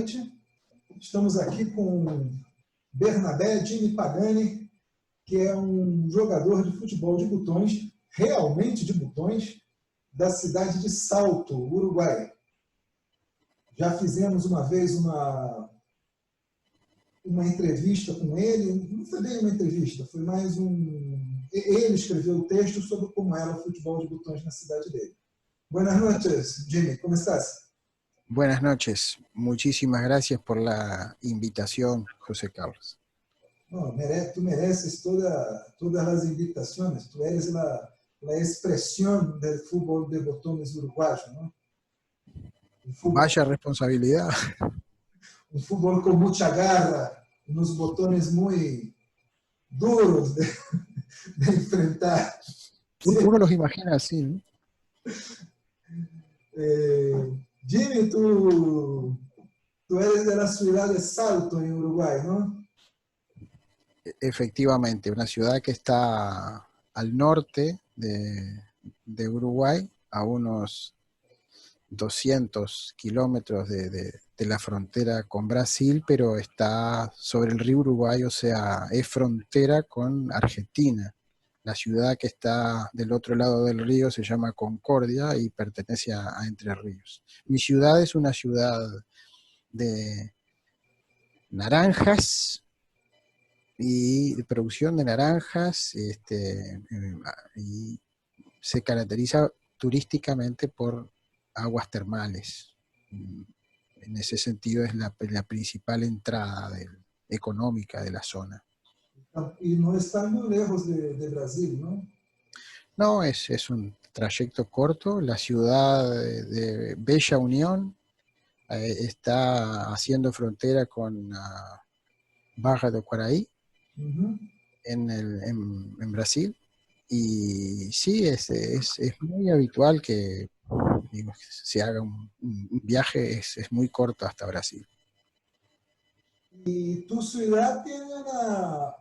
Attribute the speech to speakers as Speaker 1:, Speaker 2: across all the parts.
Speaker 1: noite. Estamos aqui com Bernabé Jimmy Pagani, que é jogador de futebol de botões, realmente de botões, da cidade de Salto, Uruguai. Já fizemos uma vez uma entrevista com ele, não foi bem uma entrevista, foi mais ele escreveu o texto sobre como era o futebol de botões na cidade dele. Buenas noches, Jimmy, ¿cómo estás?
Speaker 2: Buenas noches, muchísimas gracias por la invitación, José Carlos.
Speaker 1: No, tú mereces todas las invitaciones, tú eres la expresión del fútbol de botones uruguayo, ¿no?
Speaker 2: Vaya responsabilidad.
Speaker 1: Un fútbol con mucha garra, unos botones muy duros de enfrentar. ¿Sí?
Speaker 2: Uno los imagina así, ¿no?
Speaker 1: Jimmy, tú eres de la ciudad de Salto, en Uruguay, ¿no?
Speaker 2: Efectivamente, una ciudad que está al norte de Uruguay, a unos 200 kilómetros de la frontera con Brasil, pero está sobre el río Uruguay, o sea, es frontera con Argentina. La ciudad que está del otro lado del río se llama Concordia y pertenece a Entre Ríos. Mi ciudad es una ciudad de naranjas y de producción de naranjas, y se caracteriza turísticamente por aguas termales. En ese sentido es la principal entrada económica de la zona.
Speaker 1: Y no está muy lejos de Brasil, ¿no?
Speaker 2: No, es un trayecto corto. La ciudad de Bella Unión está haciendo frontera con Barra do Quaraí, en Brasil. Y sí, es muy habitual que se haga un viaje, es muy corto hasta Brasil.
Speaker 1: Y tu ciudad tiene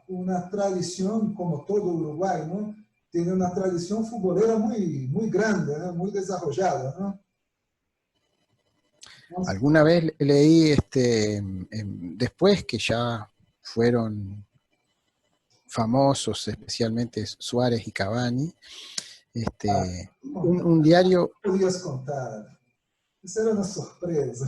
Speaker 1: una tradición, como todo Uruguay, ¿no? Tiene una tradición futbolera muy grande, ¿no? Muy desarrollada, ¿no?
Speaker 2: Alguna vez leí, después que ya fueron famosos, especialmente Suárez y Cavani, un diario...
Speaker 1: No podías contar, eso era una sorpresa.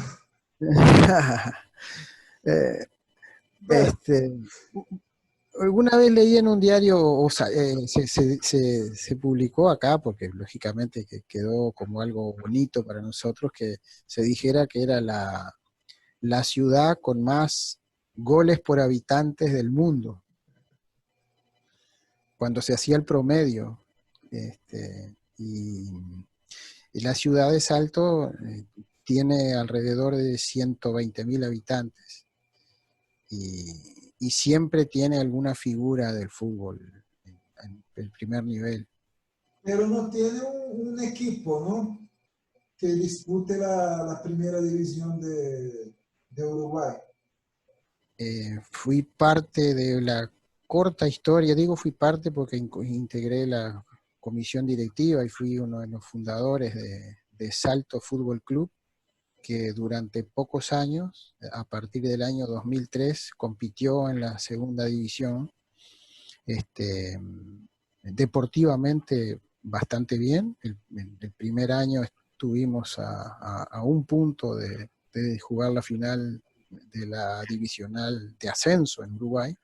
Speaker 2: Alguna vez leí en un diario, o sea, se publicó acá, porque lógicamente que quedó como algo bonito para nosotros, que se dijera que era la ciudad con más goles por habitantes del mundo, cuando se hacía el promedio. Y la ciudad de Salto tiene alrededor de 120.000 habitantes. Y siempre tiene alguna figura del fútbol en el primer nivel.
Speaker 1: Pero no tiene un equipo, ¿no? Que dispute la primera división de Uruguay.
Speaker 2: Fui parte de la corta historia, digo fui parte porque integré la comisión directiva y fui uno de los fundadores de Salto Fútbol Club, que durante pocos años, a partir del año 2003, compitió en la segunda división, deportivamente bastante bien. El primer año estuvimos a un punto de jugar la final de la divisional de ascenso en Uruguay,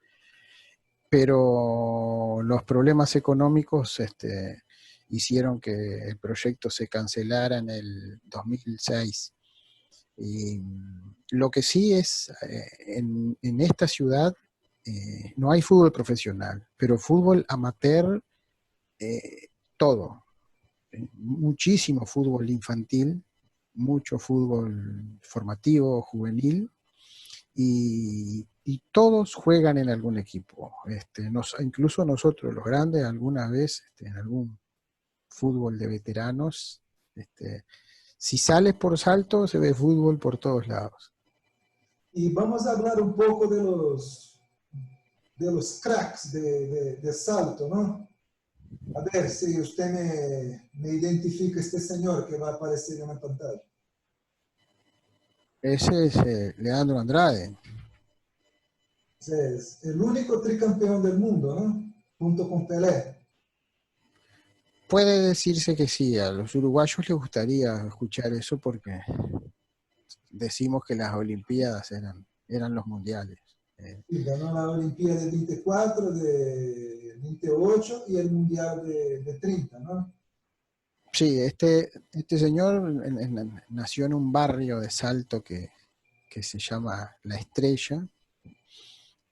Speaker 2: pero los problemas económicos hicieron que el proyecto se cancelara en el 2006. Y lo que sí es, en esta ciudad no hay fútbol profesional, pero fútbol amateur, todo. Muchísimo fútbol infantil, mucho fútbol formativo, juvenil, y todos juegan en algún equipo. Incluso nosotros, los grandes, alguna vez en algún fútbol de veteranos, si sales por Salto, se ve fútbol por todos lados.
Speaker 1: Y vamos a hablar un poco de los cracks de Salto, ¿no? A ver si usted me identifica este señor que va a aparecer en la pantalla.
Speaker 2: Ese es Leandro Andrade.
Speaker 1: Es el único tricampeón del mundo, ¿no? Junto con Pelé.
Speaker 2: Puede decirse que sí, a los uruguayos les gustaría escuchar eso porque decimos que las Olimpiadas eran los mundiales.
Speaker 1: Y ganó la Olimpiada de 24, de 28 y el Mundial de 30, ¿no?
Speaker 2: Sí, este señor nació en un barrio de Salto que se llama La Estrella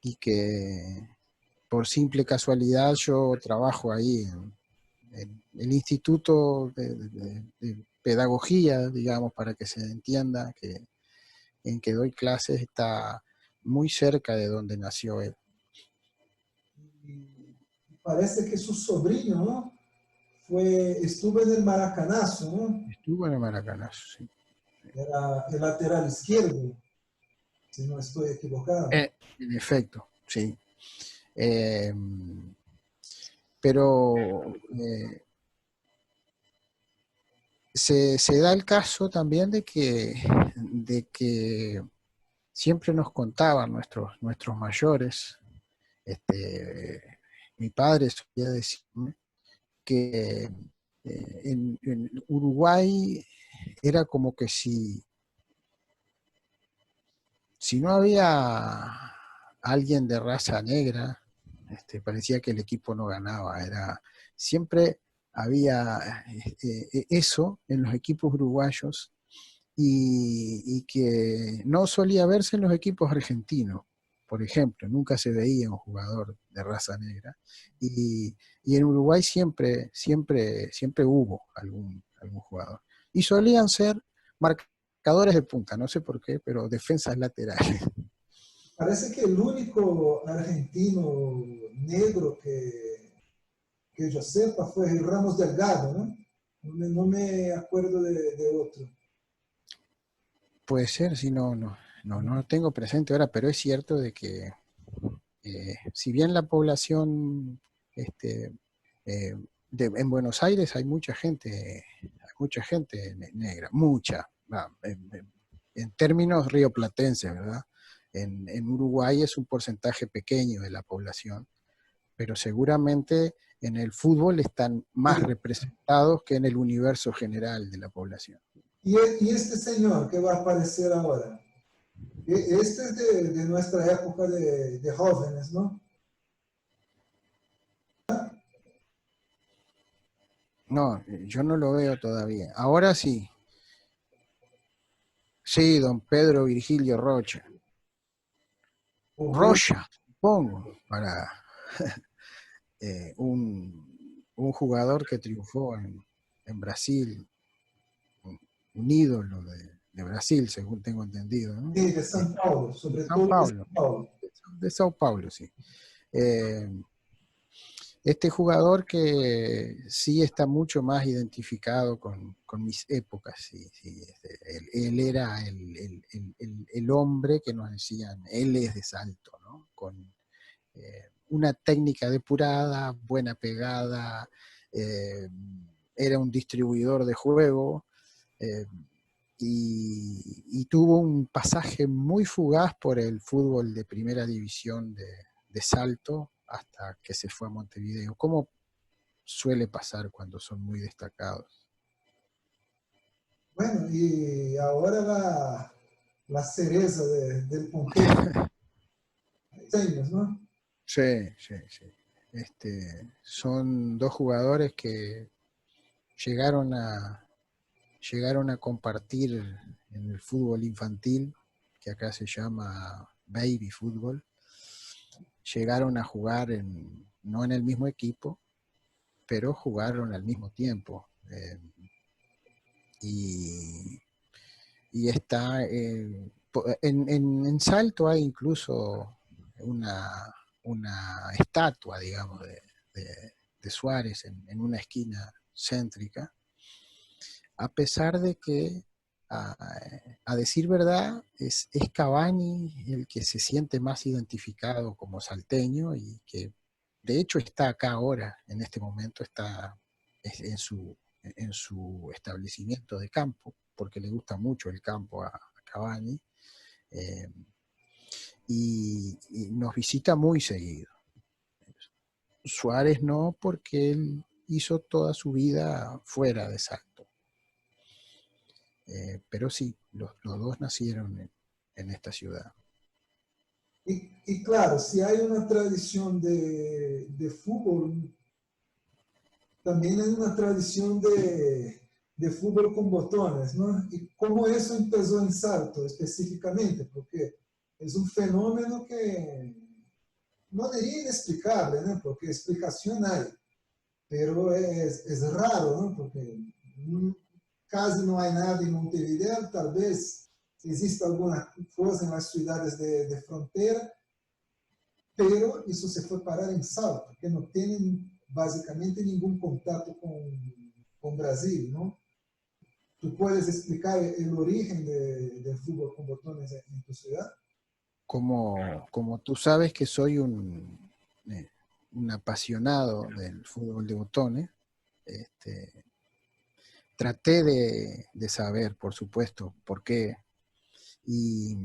Speaker 2: y que por simple casualidad yo trabajo ahí en el Instituto de Pedagogía, digamos, para que se entienda, en que doy clases, está muy cerca de donde nació él.
Speaker 1: Y parece que su sobrino, ¿no? Estuvo en el Maracanazo, ¿no?
Speaker 2: Estuvo en el Maracanazo, sí.
Speaker 1: Era el lateral izquierdo, si no estoy equivocado.
Speaker 2: En efecto, sí. Eh, pero se da el caso también de que siempre nos contaban nuestros mayores, mi padre solía decirme que en Uruguay era como que si no había alguien de raza negra, parecía que el equipo no ganaba. Siempre había eso en los equipos uruguayos y que no solía verse en los equipos argentinos. Por ejemplo, nunca se veía un jugador de raza negra. Y en Uruguay siempre hubo algún jugador. Y solían ser marcadores de punta, no sé por qué, pero defensas laterales.
Speaker 1: Parece que el único argentino negro que yo sepa fue Ramos Delgado, ¿no? No me acuerdo de otro.
Speaker 2: Puede ser, si no lo tengo presente ahora, pero es cierto de que si bien la población este, eh, en Buenos Aires hay mucha gente negra, mucha, en términos rioplatenses, ¿verdad? En Uruguay es un porcentaje pequeño de la población, pero seguramente en el fútbol están más representados que en el universo general de la población.
Speaker 1: Y este señor que va a aparecer ahora, este es de nuestra época de jóvenes, ¿no?
Speaker 2: No, yo no lo veo todavía. Ahora sí, sí, don Pedro Virgilio Rocha.
Speaker 1: O Pedro,
Speaker 2: Rocha, supongo, para un jugador que triunfó en Brasil, un ídolo de Brasil, según tengo entendido, ¿no?
Speaker 1: de São Paulo,
Speaker 2: De
Speaker 1: sobre
Speaker 2: Sao
Speaker 1: todo de
Speaker 2: Paulo,
Speaker 1: São Paulo.
Speaker 2: de Sao Paulo, sí. Eh, este jugador que sí está mucho más identificado con mis épocas, sí, sí, él era el hombre que nos decían, él es de Salto, ¿no? Con una técnica depurada, buena pegada, eh, era un distribuidor de juego eh, y tuvo un pasaje muy fugaz por el fútbol de primera división de Salto hasta que se fue a Montevideo, como suele pasar cuando son muy destacados.
Speaker 1: Bueno, y ahora la cereza del ponqué, ¿no?
Speaker 2: Sí, sí, sí. Son dos jugadores que llegaron a, llegaron a compartir en el fútbol infantil, que acá se llama baby fútbol, llegaron a jugar no en el mismo equipo, pero jugaron al mismo tiempo. Y, y está, en Salto hay incluso una estatua, digamos, de Suárez en una esquina céntrica, a pesar de que, a, a decir verdad, es Cavani el que se siente más identificado como salteño y que de hecho está acá ahora, en este momento, está en su establecimiento de campo, porque le gusta mucho el campo a Cavani, eh, y nos visita muy seguido. Suárez no, porque él hizo toda su vida fuera de Salto. Pero sí, los dos nacieron en esta ciudad.
Speaker 1: Y claro, si hay una tradición de fútbol, también hay una tradición de fútbol con botones, ¿no? Y cómo eso empezó en Salto específicamente, porque es un fenómeno que no diría inexplicable, ¿no? Porque explicación hay, pero es raro, ¿no? Porque casi no hay nada en Montevideo, tal vez exista alguna cosa en las ciudades de frontera, pero eso se fue parar en Salto, que no tienen básicamente ningún contacto con Brasil, ¿no? ¿Tú puedes explicar el origen del fútbol con botones en tu ciudad?
Speaker 2: Como tú sabes que soy un apasionado del fútbol de botones, este, traté de saber, por supuesto, por qué. Y,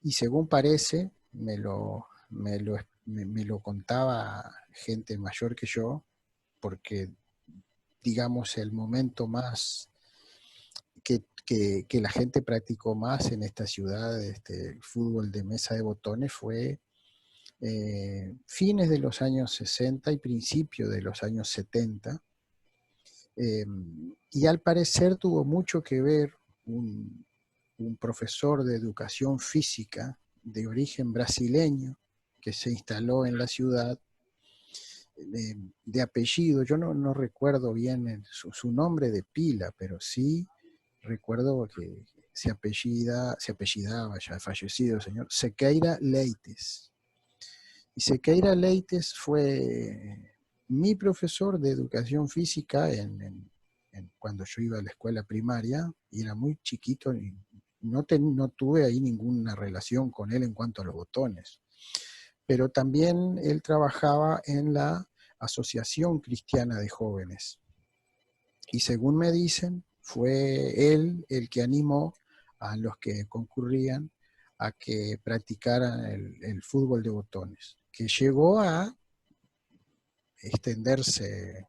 Speaker 2: y según parece, me lo contaba gente mayor que yo, porque, digamos, el momento más que la gente practicó más en esta ciudad, el fútbol de mesa de botones, fue fines de los años 60 y principios de los años 70. Y al parecer tuvo mucho que ver un profesor de educación física de origen brasileño que se instaló en la ciudad, de apellido, yo no recuerdo bien su nombre de pila, pero sí recuerdo que se apellidaba, ya fallecido el señor, Sequeira Leites. Y Sequeira Leites fue mi profesor de educación física cuando yo iba a la escuela primaria, y era muy chiquito, y no tuve ahí ninguna relación con él en cuanto a los botones. Pero también él trabajaba en la Asociación Cristiana de Jóvenes. Y según me dicen, fue él el que animó a los que concurrían a que practicaran el fútbol de botones, que llegó a extenderse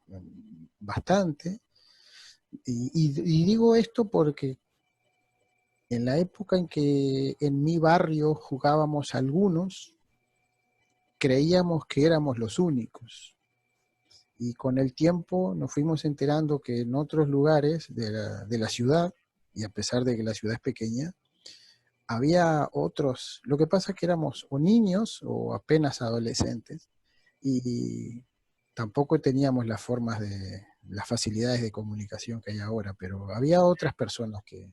Speaker 2: bastante. Y digo esto porque en la época en que en mi barrio jugábamos algunos, creíamos que éramos los únicos. Y con el tiempo nos fuimos enterando que en otros lugares de la ciudad, y a pesar de que la ciudad es pequeña, había otros. Lo que pasa es que éramos o niños o apenas adolescentes, y tampoco teníamos las facilidades de comunicación que hay ahora, pero había otras personas que,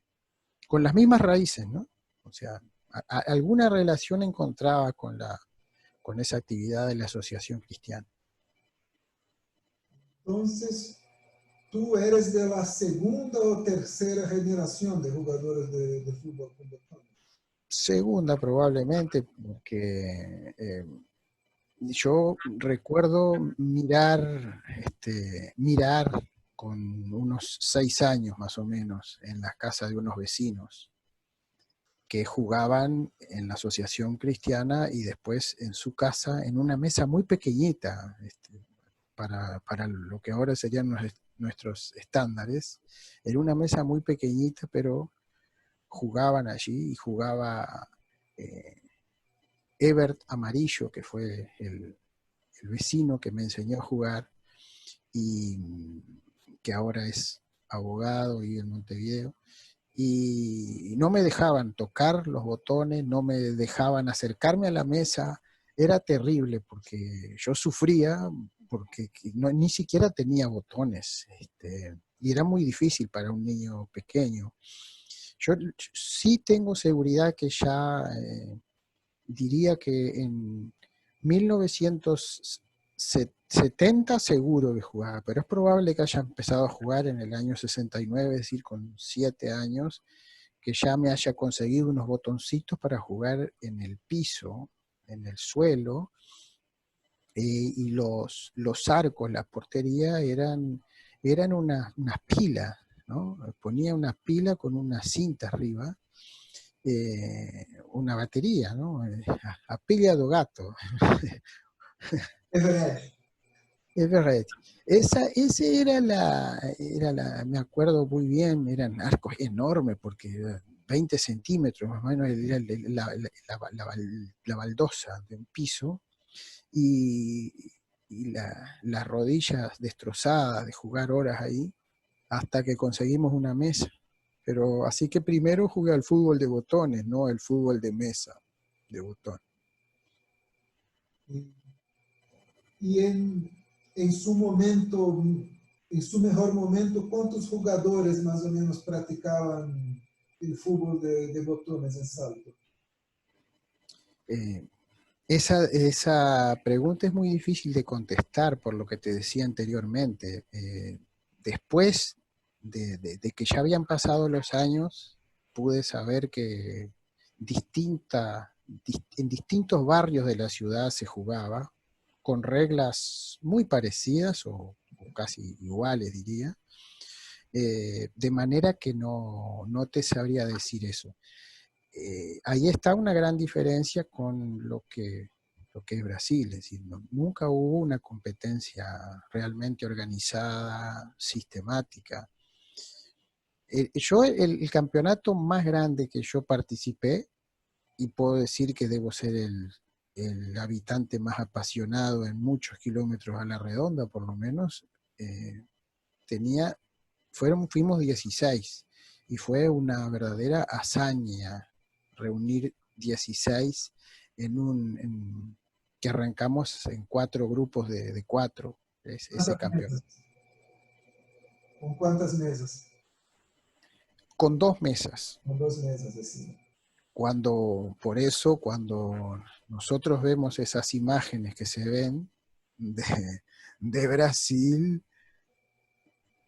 Speaker 2: con las mismas raíces, ¿no? O sea, alguna relación encontraba con esa actividad de la asociación cristiana.
Speaker 1: Entonces, tú eres de la segunda o tercera generación de jugadores de fútbol con botones.
Speaker 2: Segunda probablemente, porque yo recuerdo mirar con unos 6 años más o menos en la casa de unos vecinos que jugaban en la asociación cristiana, y después en su casa, en una mesa muy pequeñita, para lo que ahora serían nuestros estándares. Era una mesa muy pequeñita, pero jugaban allí, y jugaba eh, Ebert Amarillo, que fue el vecino que me enseñó a jugar, y que ahora es abogado y en Montevideo. Y no me dejaban tocar los botones, no me dejaban acercarme a la mesa. Era terrible porque yo sufría, porque ni siquiera tenía botones, y era muy difícil para un niño pequeño. Yo sí tengo seguridad que ya diría que en 1970 seguro que jugaba, pero es probable que haya empezado a jugar en el año 69, es decir, con 7 años, que ya me haya conseguido unos botoncitos para jugar en el piso, en el suelo, y los arcos, la portería eran unas pilas, ¿no? Ponía una pila con una cinta arriba, una batería, ¿no? A pilha do gato.
Speaker 1: Es verdad.
Speaker 2: Es verdad. Ese me acuerdo muy bien, eran arcos enormes porque 20 centímetros más o menos era la baldosa de un piso y, las rodillas destrozadas de jugar horas ahí hasta que conseguimos una mesa. Pero así que primero jugué al fútbol de botones, no el fútbol de mesa de botón.
Speaker 1: Y, y en su momento, en su mejor momento, ¿cuántos jugadores más o menos practicaban el fútbol de botones en Salto?
Speaker 2: Eh, esa pregunta es muy difícil de contestar por lo que te decía anteriormente. Después de que ya habían pasado los años, pude saber que en distintos barrios de la ciudad se jugaba con reglas muy parecidas o casi iguales, diría, de manera que no te sabría decir eso. Ahí está una gran diferencia con lo que es Brasil, es decir, nunca hubo una competencia realmente organizada, sistemática. El campeonato más grande que yo participé, y puedo decir que debo ser el habitante más apasionado en muchos kilómetros a la redonda, por lo menos, eh, tenía, fuimos 16 y fue una verdadera hazaña reunir 16 que arrancamos en 4 grupos de 4, ese
Speaker 1: ¿Cuántas
Speaker 2: campeonato.
Speaker 1: mesas? ¿Con cuántas mesas?
Speaker 2: Con 2 mesas.
Speaker 1: Con dos mesas, así.
Speaker 2: Por eso, cuando nosotros vemos esas imágenes que se ven de Brasil,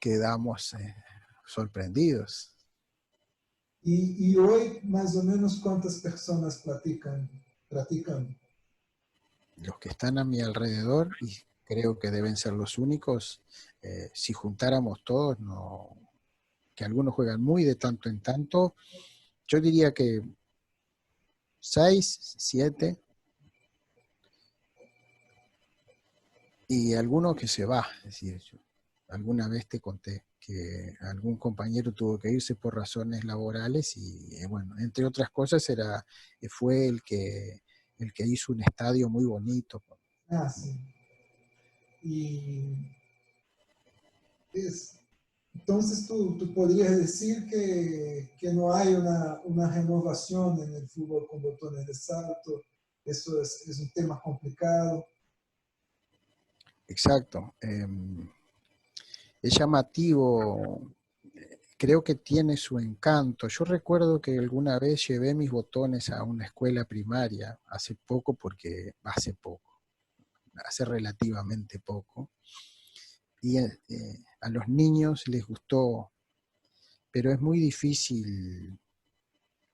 Speaker 2: quedamos sorprendidos.
Speaker 1: Y hoy, más o menos, ¿cuántas personas practican?
Speaker 2: Los que están a mi alrededor, y creo que deben ser los únicos, si juntáramos todos, no, que algunos juegan muy de tanto en tanto, yo diría que 6, 7, y alguno que se va. Es decir, yo alguna vez te conté que algún compañero tuvo que irse por razones laborales y bueno, entre otras cosas fue el que hizo un estadio muy bonito.
Speaker 1: Ah, sí. Y es, entonces tú podrías decir que no hay una renovación en el fútbol con botones de salto. Eso es un tema complicado.
Speaker 2: Exacto. Es llamativo, creo que tiene su encanto. Yo recuerdo que alguna vez llevé mis botones a una escuela primaria, hace relativamente poco, y a los niños les gustó, pero es muy difícil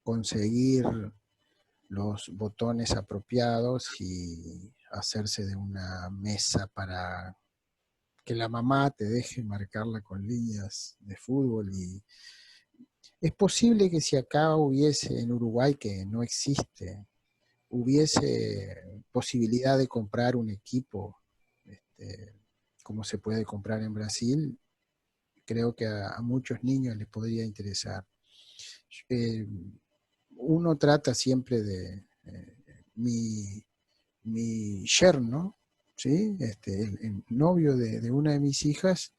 Speaker 2: conseguir los botones apropiados y hacerse de una mesa para que la mamá te deje marcarla con líneas de fútbol. Y es posible que si acá hubiese, en Uruguay, que no existe, hubiese posibilidad de comprar un equipo, este, como se puede comprar en Brasil, creo que a muchos niños les podría interesar. Eh, Uno trata siempre mi, mi yerno, ¿sí? El novio de una de mis hijas,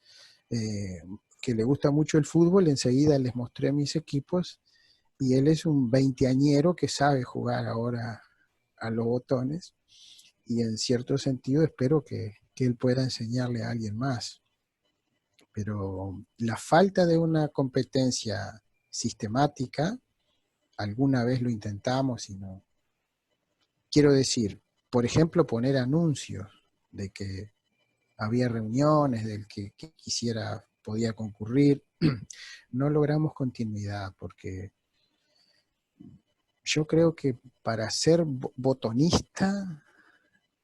Speaker 2: eh, que le gusta mucho el fútbol, enseguida les mostré mis equipos y él es un veinteañero que sabe jugar ahora a los botones y en cierto sentido espero que él pueda enseñarle a alguien más. Pero la falta de una competencia sistemática, alguna vez lo intentamos y no. Quiero decir, por ejemplo, poner anuncios de que había reuniones, del que quisiera podía concurrir. No logramos continuidad porque yo creo que para ser botonista,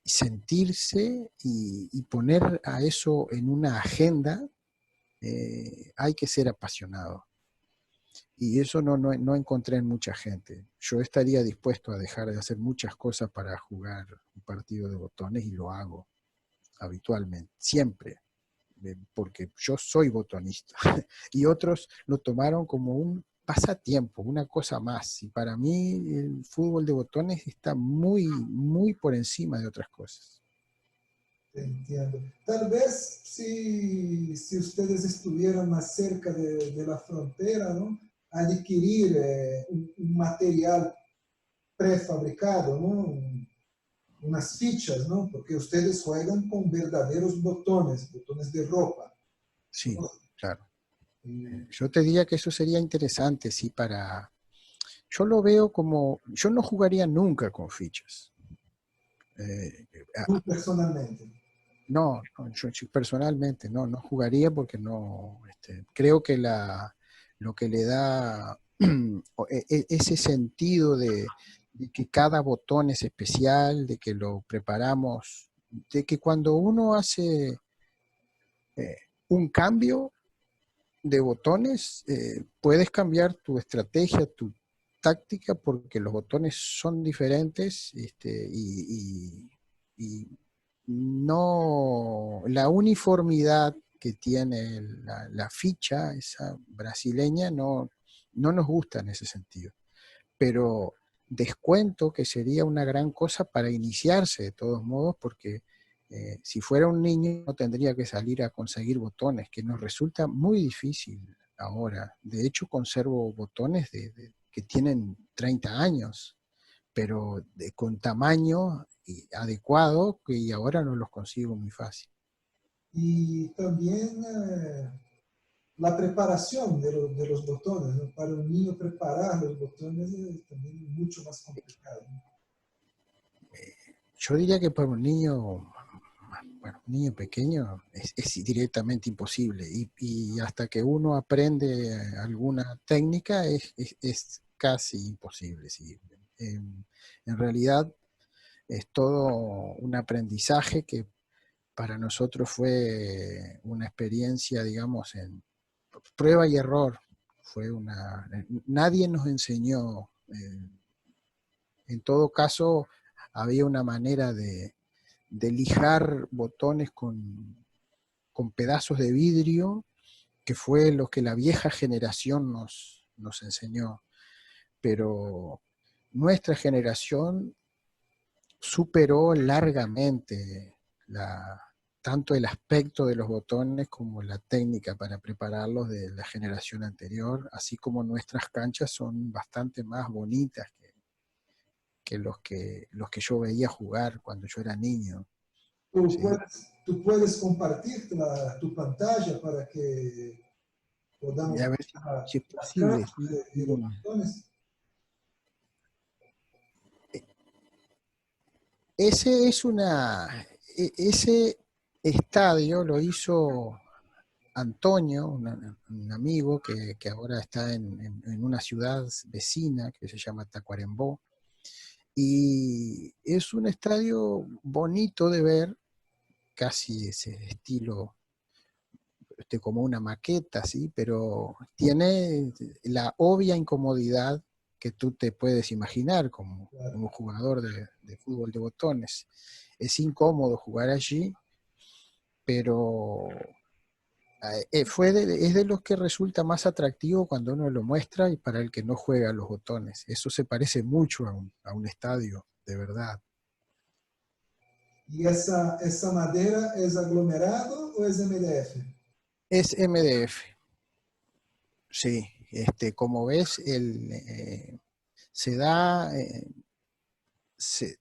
Speaker 2: sentirse y poner a eso en una agenda, hay que ser apasionado. Y eso no encontré en mucha gente. Yo estaría dispuesto a dejar de hacer muchas cosas para jugar un partido de botones y lo hago habitualmente, siempre, porque yo soy botonista. Y otros lo tomaron como un pasatiempo, una cosa más. Y para mí el fútbol de botones está muy por encima de otras cosas.
Speaker 1: Entiendo. Tal vez si ustedes estuvieran más cerca de la frontera, ¿no? Adquirir un material prefabricado, ¿no? Unas fichas, ¿no? Porque ustedes juegan con verdaderos botones, botones de ropa,
Speaker 2: Sí,
Speaker 1: ¿no?
Speaker 2: claro.
Speaker 1: Y,
Speaker 2: Yo te diría que eso sería interesante, sí, para... Yo lo veo como... Yo no jugaría nunca con fichas. Eh,
Speaker 1: tú personalmente.
Speaker 2: yo personalmente no jugaría porque no, creo que lo que le da ese sentido de que cada botón es especial, de que lo preparamos, de que cuando uno hace eh, un cambio de botones, puedes cambiar tu estrategia, tu táctica, porque los botones son diferentes y no la uniformidad que tiene la ficha, esa brasileña, no nos gusta en ese sentido. Pero descuento que sería una gran cosa para iniciarse de todos modos, porque si fuera un niño no tendría que salir a conseguir botones, que nos resulta muy difícil ahora. De hecho, conservo botones que tienen 30 años, pero con tamaño adecuado, y ahora no los consigo muy fácil.
Speaker 1: Y también la preparación de los botones, ¿no? Para un niño preparar los botones es también mucho más complicado, ¿no?
Speaker 2: Yo diría que para un niño, bueno, un niño pequeño es directamente imposible y hasta que uno aprende alguna técnica es casi imposible. Sí. En realidad es todo un aprendizaje que para nosotros fue una experiencia, digamos, en prueba y error. Nadie nos enseñó. En todo caso, había una manera de lijar botones con pedazos de vidrio, que fue lo que la vieja generación nos enseñó. Pero nuestra generación superó largamente tanto el aspecto de los botones como la técnica para prepararlos de la generación anterior, así como nuestras canchas son bastante más bonitas que los que yo veía jugar cuando yo era niño. ¿Sí?
Speaker 1: Tú puedes compartir tu pantalla para que
Speaker 2: Y
Speaker 1: podamos
Speaker 2: a ver
Speaker 1: ver
Speaker 2: si es
Speaker 1: las
Speaker 2: posible.
Speaker 1: canchas
Speaker 2: ¿Sí?
Speaker 1: y los botones.
Speaker 2: Ese es ese estadio lo hizo Antonio, un amigo que ahora está en una ciudad vecina que se llama Tacuarembó. Y es un estadio bonito de ver, casi ese estilo como una maqueta, ¿sí? Pero tiene la obvia incomodidad que tú te puedes imaginar como
Speaker 1: Claro.
Speaker 2: jugador de fútbol de botones. Es incómodo jugar allí, pero es de los que resulta más atractivo cuando uno lo muestra y para el que no juega los botones. Eso se parece mucho a un estadio, de verdad.
Speaker 1: ¿Y esa madera es aglomerado o es MDF?
Speaker 2: Es MDF, sí. Como ves, se da, se,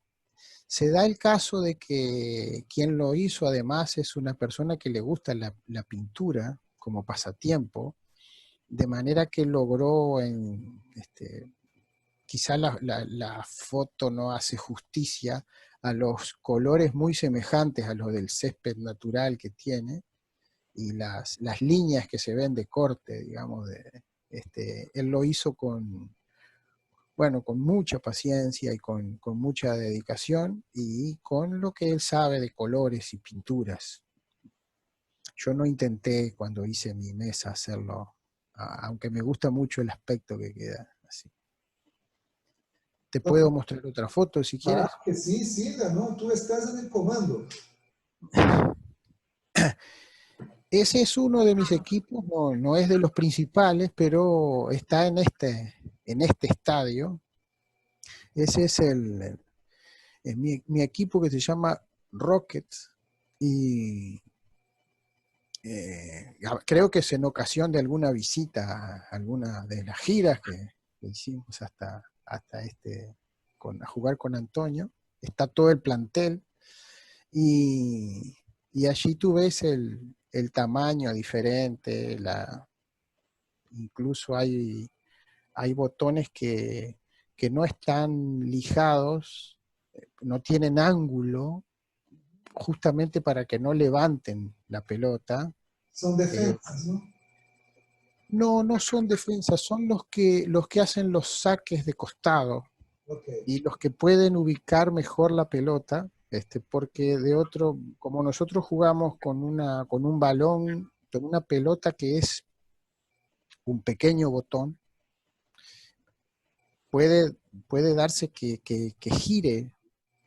Speaker 2: se da el caso de que quien lo hizo además es una persona que le gusta la pintura como pasatiempo, de manera que logró quizá la foto no hace justicia a los colores muy semejantes a los del césped natural que tiene y las líneas que se ven de corte, digamos, él lo hizo bueno, con mucha paciencia y con mucha dedicación y con lo que él sabe de colores y pinturas. Yo no intenté cuando hice mi mesa aunque me gusta mucho el aspecto que queda así. Te puedo mostrar otra foto si quieres.
Speaker 1: Ah, que sí, siga, ¿no? Tú estás en el comando.
Speaker 2: Ese es uno de mis equipos, no es de los principales, pero está en este estadio. Ese es mi equipo, que se llama Rockets, y creo que es en ocasión de alguna visita, alguna de las giras que hicimos hasta a jugar con Antonio. Está todo el plantel, y allí tú ves el tamaño diferente, incluso hay botones que no están lijados, no tienen ángulo, justamente para que no levanten la pelota.
Speaker 1: Son defensas, ¿no?
Speaker 2: No, no son defensas, son los que hacen los saques de costado
Speaker 1: Ok.
Speaker 2: y los que pueden ubicar mejor la pelota, porque como nosotros jugamos con un balón, con una pelota que es un pequeño botón, puede, puede darse que gire,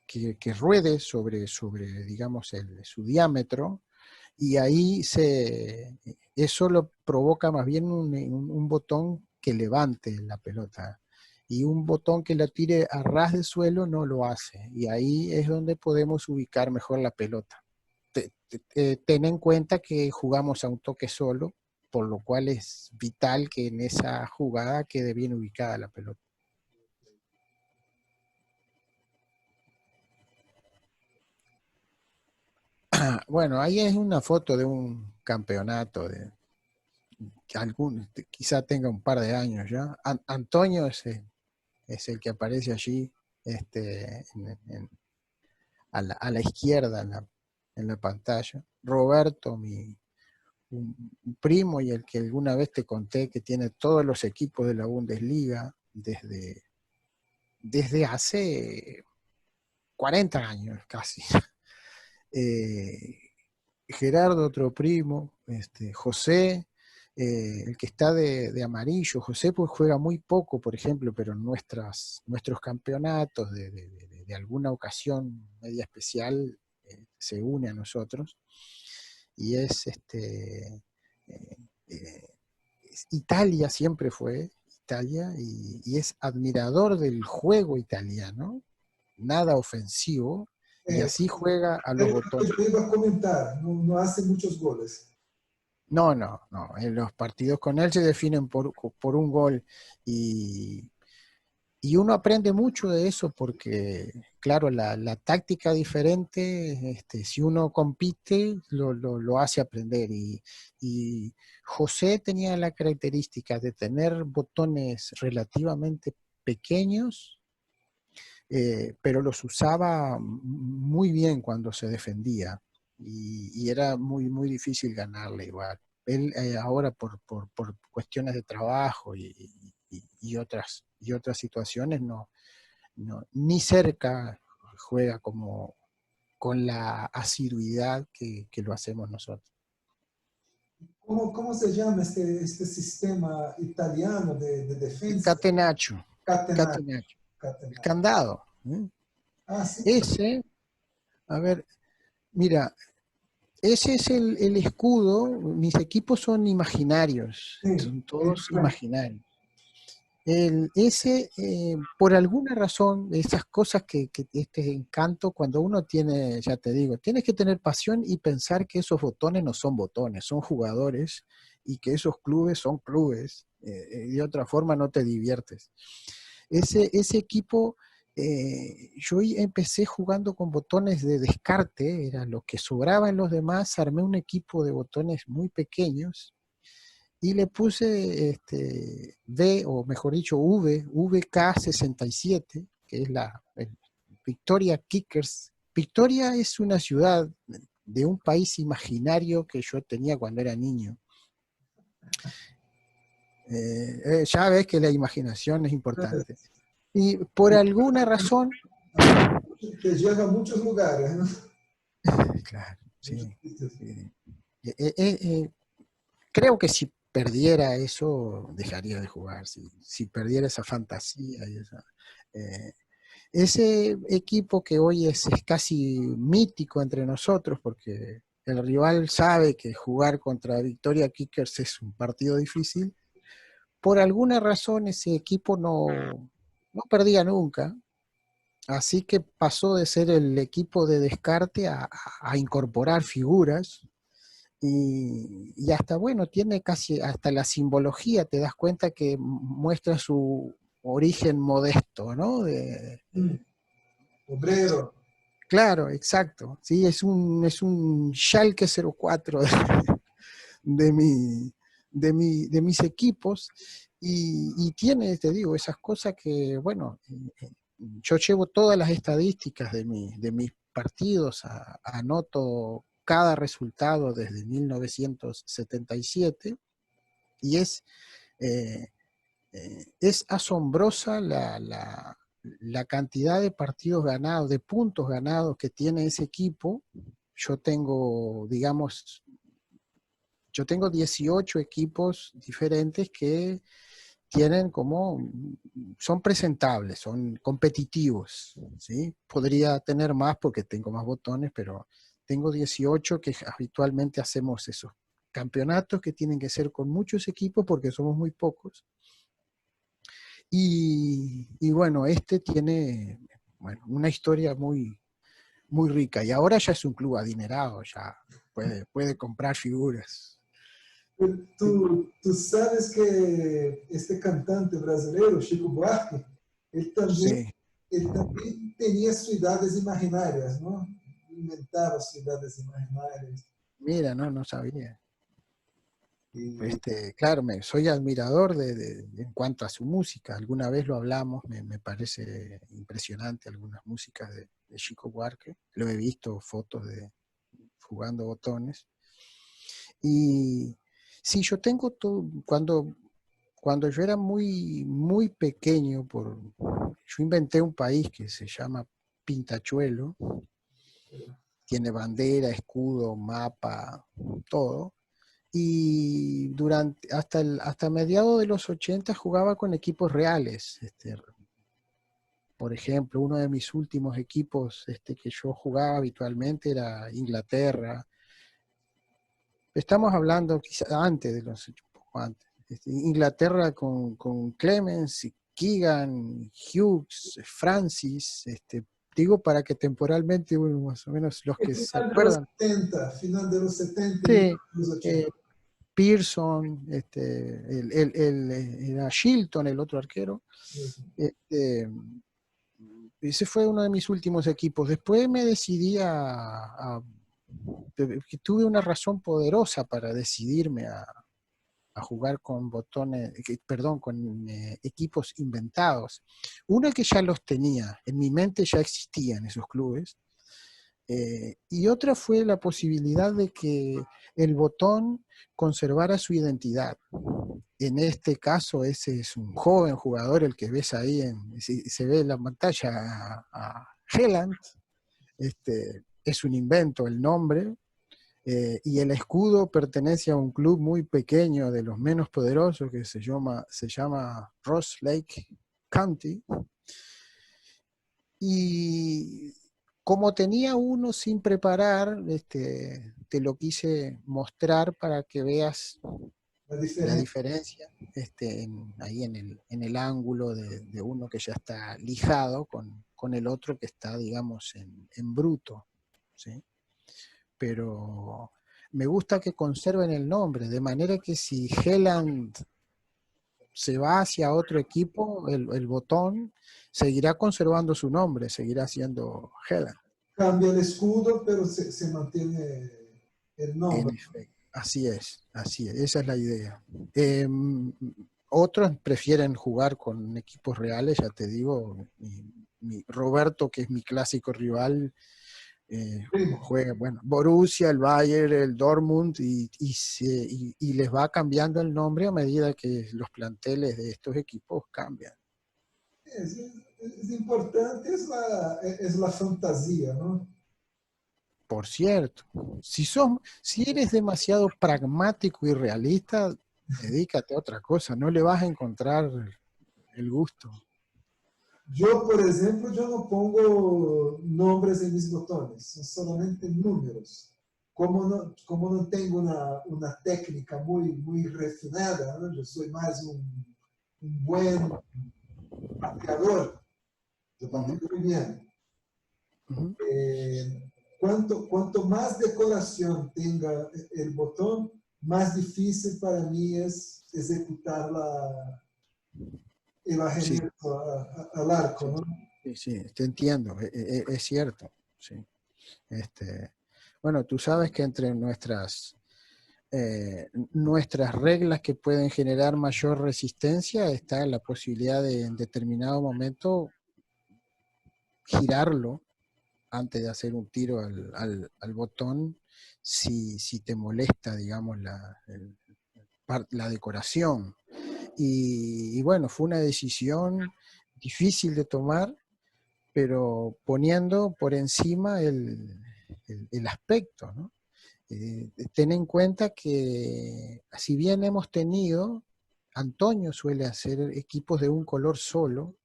Speaker 2: que ruede sobre digamos, su diámetro, y ahí eso lo provoca más bien un botón que levante la pelota. Y un botón que la tire a ras de suelo no lo hace. Y ahí es donde podemos ubicar mejor la pelota. Ten en cuenta que jugamos a un toque solo, por lo cual es vital que en esa jugada quede bien ubicada la pelota. Bueno, ahí es una foto de un campeonato quizá tenga un par de años ya. Antonio es el que aparece allí, a la izquierda en la pantalla. Roberto, un primo, y el que alguna vez te conté que tiene todos los equipos de la Bundesliga desde hace 40 años casi. Gerardo, otro primo, José, el que está de amarillo. José pues juega muy poco, por ejemplo, pero en nuestros campeonatos de alguna ocasión media especial se une a nosotros, y Italia, siempre fue Italia, y es admirador del juego italiano, nada ofensivo, y así juega a los botones.
Speaker 1: Yo iba a comentar, no, no hace muchos goles.
Speaker 2: No, no, no. Los partidos con él se definen por un gol, y, y uno aprende mucho de eso porque, claro, la táctica diferente, si uno compite, lo hace aprender. Y José tenía la característica de tener botones relativamente pequeños, pero los usaba muy bien cuando se defendía, y era muy, muy difícil ganarle igual. Él ahora por cuestiones de trabajo y otras situaciones ni cerca juega como con la asiduidad que lo hacemos nosotros.
Speaker 1: ¿Cómo se llama este sistema italiano de defensa?
Speaker 2: Catenaccio,
Speaker 1: Catenaccio.
Speaker 2: catenaccio, el
Speaker 1: Catenaccio.
Speaker 2: candado. ¿Eh?
Speaker 1: Ah, sí.
Speaker 2: Ese, a ver, mira, ese es el escudo. Mis equipos son imaginarios,
Speaker 1: Sí.
Speaker 2: son todos imaginarios. Por alguna razón, esas cosas que este encanto, cuando uno tiene, ya te digo, tienes que tener pasión y pensar que esos botones no son botones, son jugadores, y que esos clubes son clubes. De otra forma no te diviertes. Ese equipo, yo empecé jugando con botones de descarte, era lo que sobraba en los demás. Armé un equipo de botones muy pequeños y le puse o mejor dicho, VK67, que es el Victoria Kickers. Victoria es una ciudad de un país imaginario que yo tenía cuando era niño. Ya ves que la imaginación es importante. Y por alguna razón,
Speaker 1: Te lleva a muchos lugares, ¿no?
Speaker 2: claro,
Speaker 1: Muchos
Speaker 2: sí.
Speaker 1: sitios.
Speaker 2: Eh, eh, eh, Creo que si perdiera eso, dejaría de jugar. Si perdiera esa fantasía y eh, ese equipo que hoy es casi mítico entre nosotros, porque el rival sabe que jugar contra Victoria Kickers es un partido difícil, por alguna razón ese equipo no perdía nunca, así que pasó de ser el equipo de descarte a incorporar figuras y hasta, bueno, tiene casi hasta la simbología, te das cuenta que muestra su origen modesto, ¿no?
Speaker 1: Obrero.
Speaker 2: Claro, exacto. Sí, es un Schalke 04 de, de mis equipos y tiene, te digo, esas cosas que, bueno, yo llevo todas las estadísticas de mis partidos, anoto cada resultado desde 1977 y eh, es asombrosa la cantidad de partidos ganados, de puntos ganados que tiene ese equipo. Yo tengo, digamos, 18 equipos diferentes que tienen son presentables, son competitivos, ¿sí? Podría tener más porque tengo más botones, pero tengo 18 que habitualmente hacemos esos campeonatos que tienen que ser con muchos equipos porque somos muy pocos. Y bueno, este tiene, bueno, una historia muy rica. Y ahora ya es un club adinerado, ya puede comprar figuras.
Speaker 1: Tú sabes que este cantante brasileiro, Chico Buarque, ele também,
Speaker 2: Sí,
Speaker 1: ele também tinha cidades imaginárias, não? Inventava cidades imaginárias.
Speaker 2: mira, no sabía.
Speaker 1: E
Speaker 2: Claro, soy admirador en cuanto a su música. Alguna vez lo hablamos, me parece impresionante algunas músicas de Chico Buarque. Lo he visto, fotos de jugando botones. Y sí, yo tengo todo, cuando yo era muy pequeño, yo inventé un país que se llama Pintachuelo, tiene bandera, escudo, mapa, todo. Y hasta mediados de los 80 jugaba con equipos reales. Por ejemplo, uno de mis últimos equipos que yo jugaba habitualmente era Inglaterra. Estamos hablando quizás antes de los, un poco antes. Inglaterra con Clemens, Keegan, Hughes, Francis, digo para que temporalmente, bueno, más o menos los que se acuerdan.
Speaker 1: final de los 70 y
Speaker 2: Sí,
Speaker 1: los 80.
Speaker 2: Pearson, era Shilton, el otro arquero. Ese fue uno de mis últimos equipos. Después me decidí que tuve una razón poderosa para decidirme a jugar con botones, perdón, con equipos inventados. Uno que ya los tenía, en mi mente ya existían esos clubes, y otra fue la posibilidad de que el botón conservara su identidad. En este caso, ese es un joven jugador, el que ves ahí, se ve en la pantalla a Helland. Es un invento el nombre, y el escudo pertenece a un club muy pequeño, de los menos poderosos, que se llama Ross Lake County. Y como tenía uno sin preparar, te lo quise mostrar para que veas
Speaker 1: La
Speaker 2: la
Speaker 1: diferencia.
Speaker 2: diferencia ahí en el ángulo de uno que ya está lijado con el otro que está, digamos, en bruto, ¿sí? Pero me gusta que conserven el nombre, de manera que si Helland se va hacia otro equipo, el botón seguirá conservando su nombre, seguirá siendo Helland.
Speaker 1: Cambia el escudo, pero se mantiene el
Speaker 2: En
Speaker 1: nombre.
Speaker 2: efecto, así es, esa es la idea. Otros prefieren jugar con equipos reales, ya te digo, Roberto, que es mi clásico rival, juega, bueno, Borussia, el Bayern, el Dortmund, y les va cambiando el nombre a medida que los planteles de estos equipos cambian.
Speaker 1: Es importante, es la fantasía, ¿no?
Speaker 2: Por cierto, si eres demasiado pragmático y realista, Dedícate a otra cosa, no le vas a encontrar el gusto.
Speaker 1: Yo, por ejemplo, yo no pongo nombres en mis botones, son solamente números. Como no tengo una técnica muy refinada, ¿no? Yo soy más un buen pateador, yo pateo muy bien.
Speaker 2: Ujú.
Speaker 1: Cuanto más decoración tenga el botón, más difícil para mí es ejecutar el
Speaker 2: Sí,
Speaker 1: arremeso al arco,
Speaker 2: sí,
Speaker 1: ¿no?
Speaker 2: sí, sí, te entiendo, es cierto. Sí. Bueno, tú sabes que entre nuestras reglas que pueden generar mayor resistencia está la posibilidad de en determinado momento girarlo antes de hacer un tiro al botón si te molesta, digamos, la decoración. Y bueno, fue una decisión difícil de tomar, pero poniendo por encima el aspecto, ¿no? Ten en cuenta que si bien hemos tenido, Antonio suele hacer equipos de un color solo,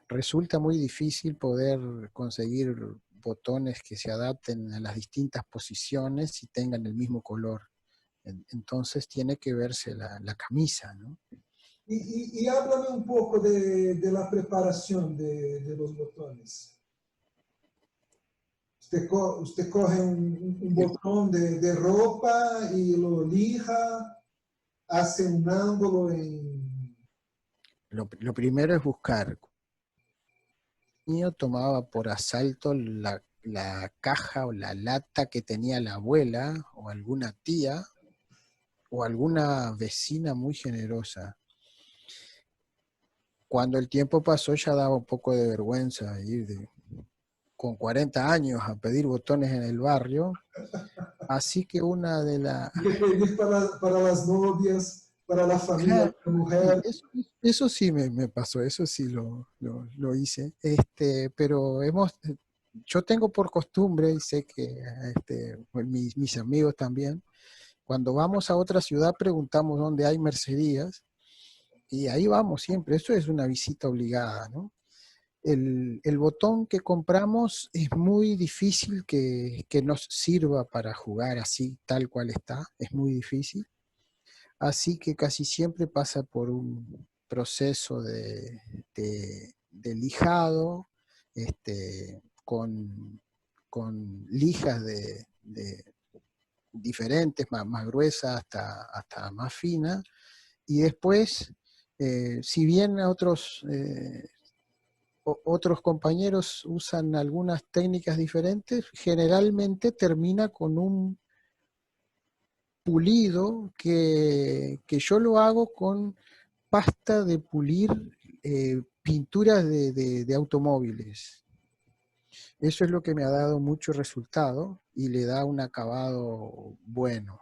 Speaker 2: resulta muy difícil poder conseguir botones que se adapten a las distintas posiciones y tengan el mismo color. Entonces tiene que verse la camisa, ¿no?
Speaker 1: Y háblame un poco de la preparación de los botones. Usted coge un botón de ropa y lo lija, hace un ángulo en...
Speaker 2: Lo primero es buscar. Niño tomaba por asalto la caja o la lata que tenía la abuela o alguna tía o alguna vecina muy generosa. Cuando el tiempo pasó ya daba un poco de vergüenza ir con 40 años a pedir botones en el barrio, así que una de las...
Speaker 1: Hay que pedir para las novias, para la familia de
Speaker 2: Claro,
Speaker 1: la
Speaker 2: sí,
Speaker 1: mujer.
Speaker 2: eso sí me pasó, eso sí lo hice, pero yo tengo por costumbre y sé que pues mis amigos también, cuando vamos a otra ciudad preguntamos dónde hay mercerías y ahí vamos siempre, eso es una visita obligada, ¿no? El botón que compramos es muy difícil que nos sirva para jugar así, tal cual está, es muy difícil. Así que casi siempre pasa por un proceso de lijado, con lijas de diferentes, más gruesas hasta más finas, y después, si bien otros compañeros usan algunas técnicas diferentes, generalmente termina con un pulido que yo lo hago con pasta de pulir pinturas de automóviles. Eso es lo que me ha dado mucho resultado y le da un acabado bueno.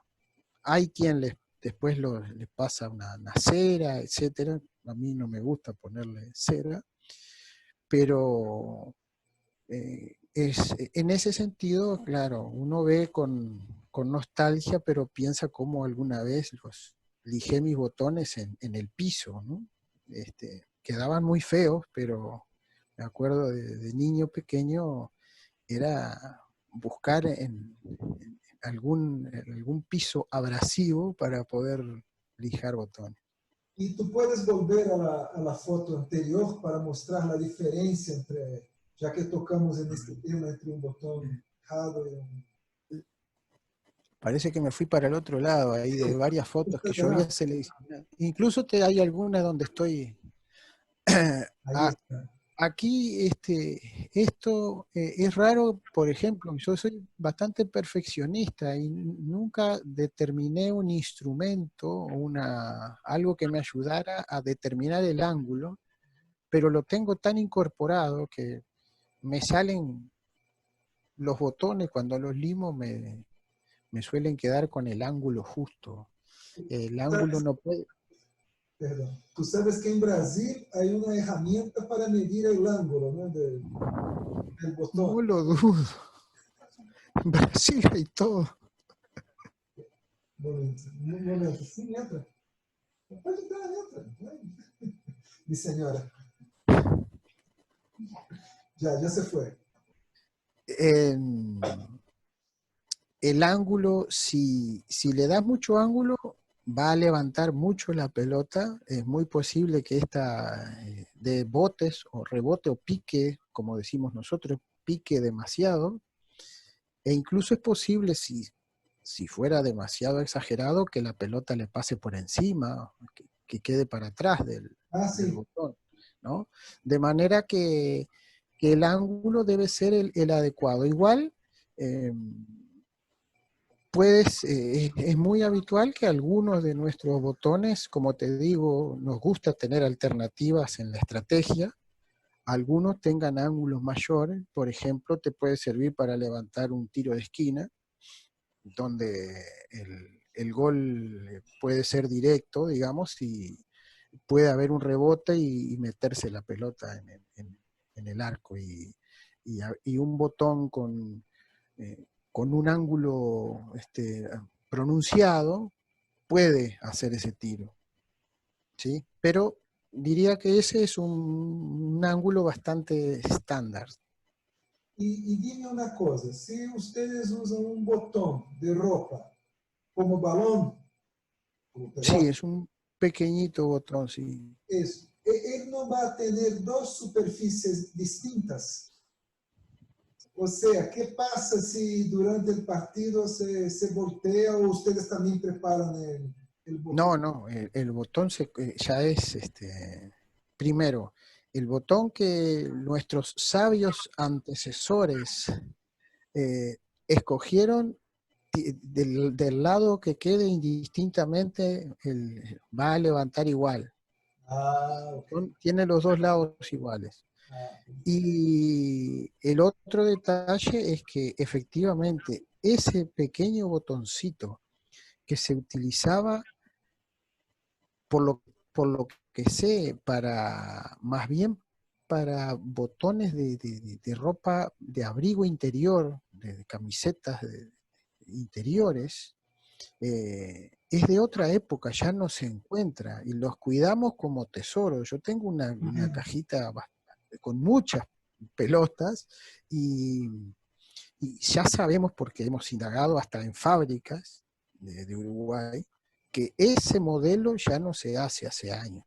Speaker 2: Hay quien después les pasa una cera, etcétera. A mí no me gusta ponerle cera, pero en ese sentido, claro, uno ve con nostalgia, pero piensa cómo alguna vez lijé mis botones en el piso, ¿no? Quedaban muy feos, pero me acuerdo de niño pequeño, era buscar en algún piso abrasivo para poder lijar botones.
Speaker 1: Y tú puedes volver a la foto anterior para mostrar la diferencia entre, ya que tocamos en este tema, entre un botón fijado y un...
Speaker 2: Parece que me fui para el otro lado, ahí de varias fotos que yo había seleccionado. Incluso hay algunas donde estoy...
Speaker 1: Ahí
Speaker 2: a-
Speaker 1: está.
Speaker 2: Aquí esto es raro, por ejemplo, yo soy bastante perfeccionista y nunca determiné un instrumento o algo que me ayudara a determinar el ángulo, pero lo tengo tan incorporado que me salen los botones cuando los limo, me suelen quedar con el ángulo justo. El ángulo
Speaker 1: ¿Sabes?
Speaker 2: no puede...
Speaker 1: Perdón. Tú sabes que en Brasil hay una herramienta para medir el ángulo, ¿no? Del botón.
Speaker 2: No lo dudo. En Brasil hay todo.
Speaker 1: Un momento, sí, entra. Pode entrar, entra. Mi señora, ya se fue.
Speaker 2: En- el ángulo, si le das mucho ángulo, va a levantar mucho la pelota. Es muy posible que esta de botes o rebote o pique, como decimos nosotros, pique demasiado. E incluso es posible, si fuera demasiado exagerado, que la pelota le pase por encima, que quede para atrás
Speaker 1: Ah,
Speaker 2: del
Speaker 1: sim.
Speaker 2: botón, ¿no? De manera que el ángulo debe ser el adecuado. Igual, eh, es muy habitual que algunos de nuestros botones, como te digo, nos gusta tener alternativas en la estrategia. Algunos tengan ángulos mayores, por ejemplo, te puede servir para levantar un tiro de esquina, donde el gol puede ser directo, digamos, y puede haber un rebote y meterse la pelota en el arco. Y un botón con un ángulo pronunciado puede hacer ese tiro, ¿sí? Pero diría que ese es un ángulo bastante estándar.
Speaker 1: E dime uma coisa, se vocês usam um botão de roupa como balão, como
Speaker 2: Sí,
Speaker 1: pelota,
Speaker 2: es un pequeñito botón, sí.
Speaker 1: isso, ele não vai ter duas superfícies distintas. Ou seja, que passa se durante o partido se voltea ou vocês também preparam o botão?
Speaker 2: No, no, el botón ya es, primero, el botón que nuestros sabios antecesores eh, escogieron del lado que quede indistintamente, va a levantar igual.
Speaker 1: Ah, ok.
Speaker 2: Tiene los dos lados iguales.
Speaker 1: Ah,
Speaker 2: Y el otro detalle es que efectivamente ese pequeño botoncito que se utilizaba por lo que sé, más bien para botones de ropa de abrigo interior, de camisetas interiores, es de otra época, ya no se encuentra y los cuidamos como tesoro. Yo tengo una cajita con muchas pelotas y, y ya sabemos, porque hemos indagado hasta en fábricas de Uruguay, que ese modelo ya no se hace años.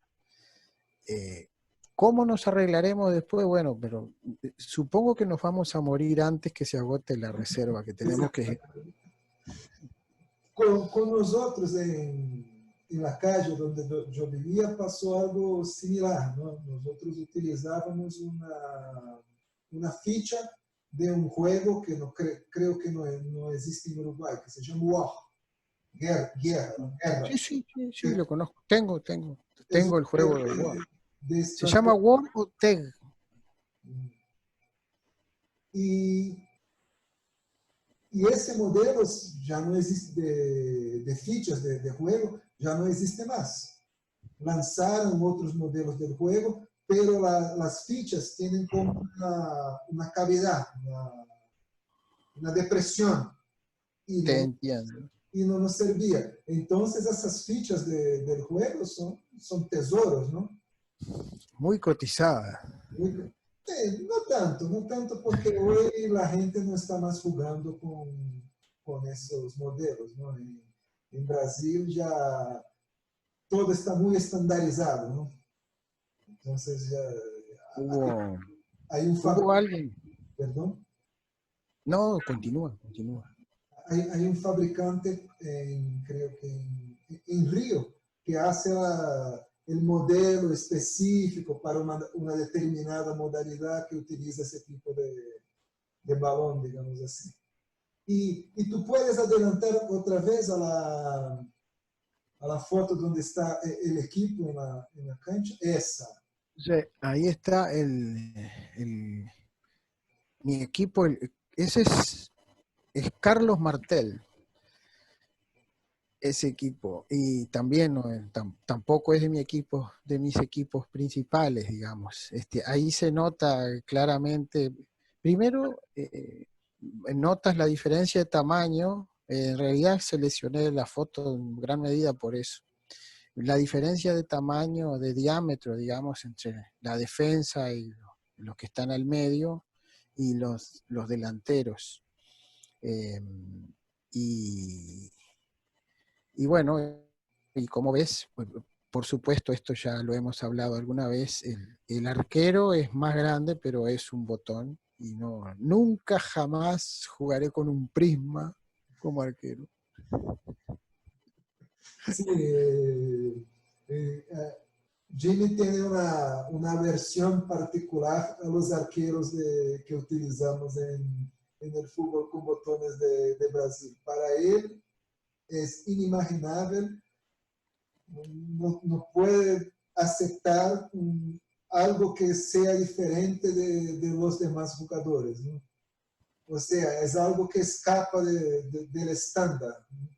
Speaker 2: ¿Cómo nos arreglaremos después? Bueno, pero supongo que nos vamos a morir antes que se agote la reserva, que tenemos que...
Speaker 1: com nós outros em La Calle, onde eu vivia, passou algo similar. Não? Nós outros utilizávamos uma ficha de um jogo que não creio que não existe em Uruguai, que se chama War, guerra.
Speaker 2: Sí, sí, sí, sí,
Speaker 1: Que
Speaker 2: lo conozco. Tengo
Speaker 1: é um
Speaker 2: el juego de War.
Speaker 1: de
Speaker 2: ¿Se llama
Speaker 1: estratégia.
Speaker 2: War o TEG?
Speaker 1: E E esse modelo já não existe de fichas de juego, já não existe mais. Lançaram outros modelos de juego, pero as fichas têm como uma cavidade, uma depressão,
Speaker 2: Te entiendo.
Speaker 1: e não nos servia. Então, essas fichas de juego são tesouros, não?
Speaker 2: Muy cotizada.
Speaker 1: Não tanto, não tanto porque hoje a gente não está mais jogando com esses modelos. Não? Em Brasil já todo está muito estandarizado. Não? Então, já,
Speaker 2: Hubo,
Speaker 1: há um
Speaker 2: hubo
Speaker 1: fabricante,
Speaker 2: alguien.
Speaker 1: perdão,
Speaker 2: No, continúa.
Speaker 1: há um fabricante, creio que em Rio, que faz o modelo específico para uma determinada modalidade que utiliza esse tipo de balão, digamos assim. E tu puedes adelantar outra vez a la foto onde está o equipo na cancha? Essa.
Speaker 2: Sí, ahí está mi equipo. Ese es Carlos Martel, ese equipo. Y también no, tampoco es de mi equipo, de mis equipos principales, digamos. Ahí se nota claramente, primero, notas la diferencia de tamaño. En realidad seleccioné la foto en gran medida por eso. la diferencia de tamaño, de diámetro, digamos, entre la defensa y los que están al medio y los delanteros. Eh, y, y bueno, y como ves, por supuesto, esto ya lo hemos hablado alguna vez, el arquero es más grande, pero es un botón, y no, nunca jamás jugaré con un prisma como arquero.
Speaker 1: Sí, Jimmy tiene una versión particular a los arqueros que utilizamos en el fútbol con botones de Brasil. Para él es inimaginable, no puede aceptar algo que sea diferente de los demás jugadores, ¿no? O sea, es algo que escapa del estándar, ¿no?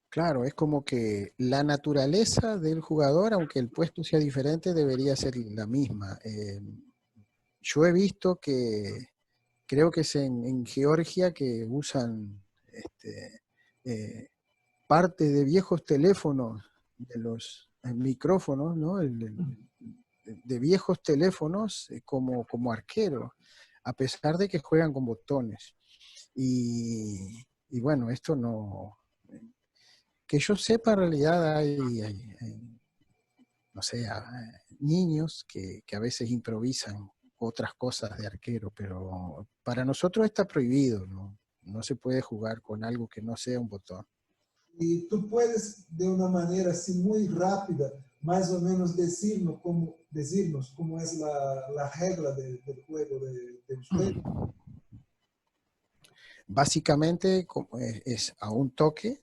Speaker 2: Claro, es como que la naturaleza del jugador, aunque el puesto sea diferente, debería ser la misma. Yo he visto que, creo que es en Georgia, que usan eh, parte de viejos teléfonos, de los micrófonos, ¿no? De viejos teléfonos como arquero, a pesar de que juegan con botones. Y bueno, esto no... Que yo sepa, en realidad hay, no sé, niños que a veces improvisan otras cosas de arquero, pero para nosotros está prohibido, ¿no? No se puede jugar con algo que no sea un botón.
Speaker 1: Y tú puedes, de una manera así muy rápida, más o menos decirnos cómo es la regla del juego de ustedes.
Speaker 2: Básicamente es a un toque,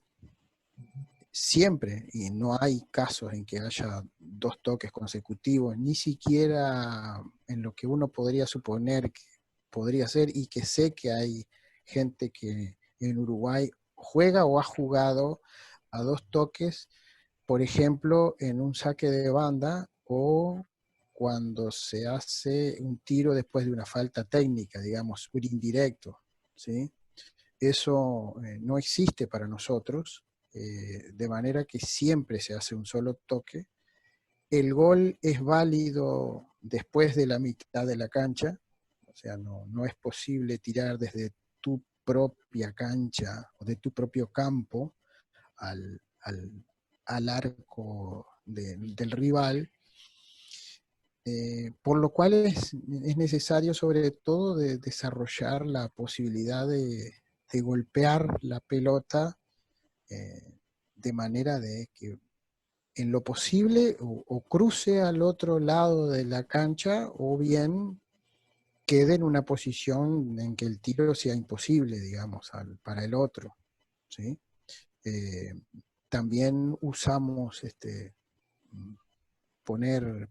Speaker 2: siempre, y no hay casos en que haya dos toques consecutivos, ni siquiera en lo que uno podría suponer que podría ser, y que sé que hay gente que en Uruguay juega o ha jugado a dos toques, por ejemplo, en un saque de banda o cuando se hace un tiro después de una falta técnica, digamos, un indirecto, ¿sí? Eso no existe para nosotros, de manera que siempre se hace un solo toque. El gol es válido después de la mitad de la cancha, o sea, no es posible tirar desde tu propia cancha o de tu propio campo al, al arco del rival, por lo cual es necesario sobre todo desarrollar la posibilidad de golpear la pelota de manera de que en lo posible o cruce al otro lado de la cancha o bien quede en una posición en que el tiro sea imposible, digamos, para el otro, ¿sí? Eh, También usamos poner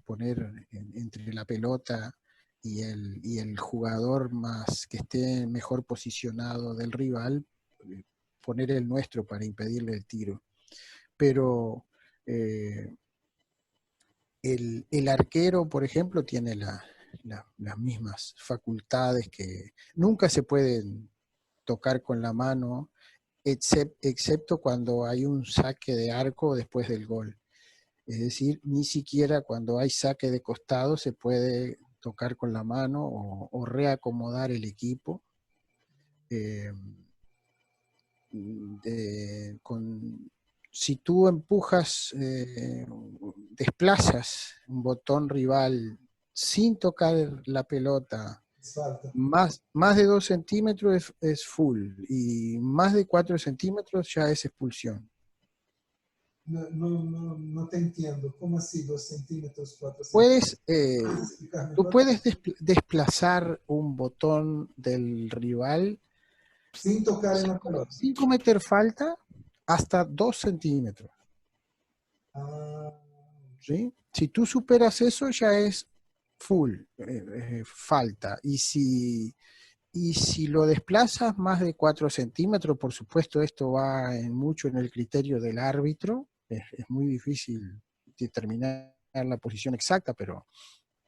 Speaker 2: entre la pelota y el jugador más que esté mejor posicionado del rival, poner el nuestro para impedirle el tiro. Pero el arquero, por ejemplo, tiene las mismas facultades, que nunca se pueden tocar con la mano, excepto cuando hay un saque de arco después del gol. Es decir, ni siquiera cuando hay saque de costado se puede tocar con la mano o reacomodar el equipo. Eh, si tú empujas, desplazas un botón rival sin tocar la pelota,
Speaker 1: Falta.
Speaker 2: más de 2 centímetros es full, y más de 4 centímetros ya es expulsión.
Speaker 1: No te entiendo. ¿Cómo así 2 centímetros, 4 centímetros?
Speaker 2: Puedes,
Speaker 1: ¿Puedes explicar
Speaker 2: tú
Speaker 1: mejor?
Speaker 2: puedes desplazar un botón del rival
Speaker 1: Sin tocar en
Speaker 2: sin,
Speaker 1: la pelota.
Speaker 2: sin cometer falta hasta 2 centímetros.
Speaker 1: Ah,
Speaker 2: ¿Sí? Si tú superas eso, ya es full, falta. Y si lo desplazas más de 4 centímetros, por supuesto, esto va mucho en el criterio del árbitro. Es muy difícil determinar la posición exacta, pero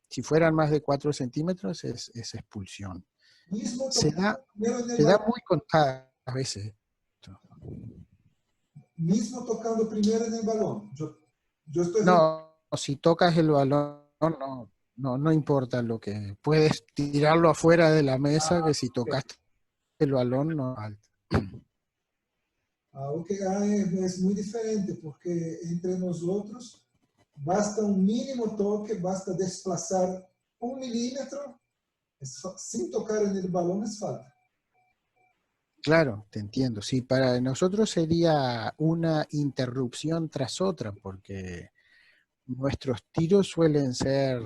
Speaker 2: si fueran más de 4 centímetros es expulsión.
Speaker 1: mismo
Speaker 2: Se da,
Speaker 1: tocando primero en el
Speaker 2: se da
Speaker 1: balón.
Speaker 2: muy contadas veces.
Speaker 1: Mismo tocando primero en el balón. Yo Yo estoy
Speaker 2: No, si tocas el balón, no importa lo que... Puedes tirarlo afuera de la mesa, que si tocaste el balón, no falta.
Speaker 1: es muy diferente, porque entre nosotros basta un mínimo toque, basta desplazar 1 milímetro, sin tocar en el balón es falta.
Speaker 2: Claro, te entiendo. Sí, para nosotros sería una interrupción tras otra, porque nuestros tiros suelen ser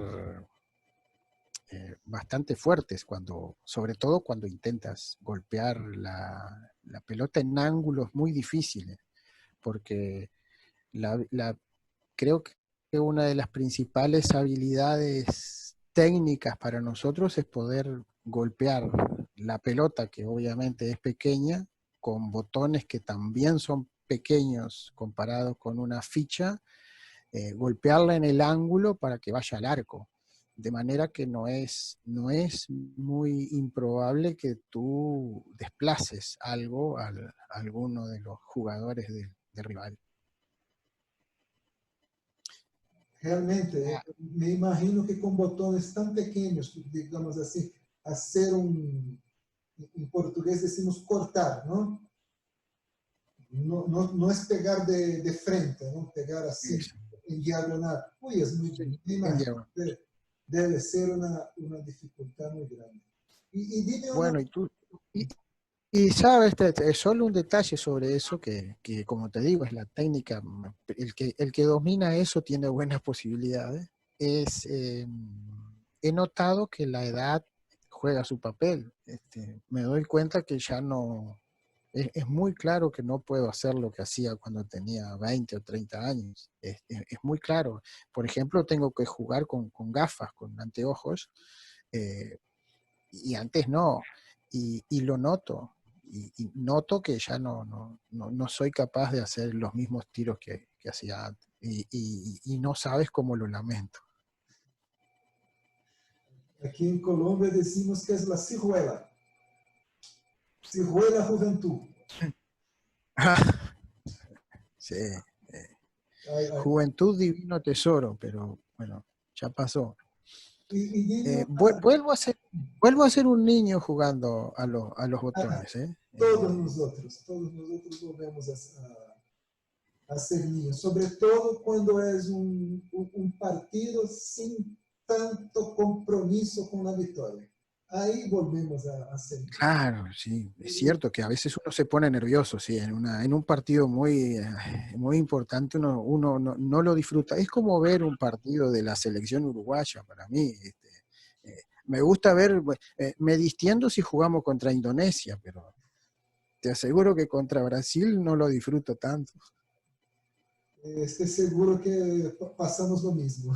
Speaker 2: bastante fuertes, sobre todo cuando intentas golpear la pelota en ángulos muy difíciles, porque creo que una de las principales habilidades técnicas para nosotros es poder golpear la pelota, que obviamente es pequeña, con botones que también son pequeños comparados con una ficha, golpearla en el ángulo para que vaya al arco. De manera que no es muy improbable que tú desplaces algo a alguno de los jugadores del rival.
Speaker 1: Realmente, me imagino que con botones tan pequeños, digamos así, hacer en portugués decimos cortar, ¿no? No es pegar de frente, ¿no? Pegar así,
Speaker 2: Eso.
Speaker 1: en diagonal. Uy, es muy,
Speaker 2: Sí,
Speaker 1: me imagino, debe ser una dificultad muy grande. Y dime una...
Speaker 2: bueno, y sabes, solo un detalle sobre eso que, como te digo, es la técnica. El que domina eso tiene buenas posibilidades. He notado que la edad juega su papel. Me doy cuenta que ya no, es muy claro que no puedo hacer lo que hacía cuando tenía 20 o 30 años. Es muy claro. Por ejemplo, tengo que jugar con gafas, con anteojos, eh, y antes no. Y lo noto. Y noto que ya no soy capaz de hacer los mismos tiros que hacía antes. Y no sabes cómo lo lamento.
Speaker 1: Aquí en Colombia decimos que es la ciruela. Ciruela juventud.
Speaker 2: Sí.
Speaker 1: Ay, ay.
Speaker 2: Juventud divino tesoro, pero bueno, ya pasó.
Speaker 1: Y dime
Speaker 2: Eh, vu-
Speaker 1: una...
Speaker 2: vuelvo a ser, vuelvo a ser un niño jugando a los
Speaker 1: Ah,
Speaker 2: botones, ¿eh?
Speaker 1: todos nosotros volvemos a ser niños, sobre todo cuando es un partido sin tanto compromiso con la victoria. Ahí volvemos a ser niños.
Speaker 2: Claro, sí, es cierto que a veces uno se pone nervioso, sí, en un partido muy importante uno no lo disfruta. Es como ver un partido de la selección uruguaya para mí. Me gusta ver, me distiendo si jugamos contra Indonesia, pero te aseguro que contra Brasil no lo disfruto tanto.
Speaker 1: Estoy seguro que pasamos lo mismo.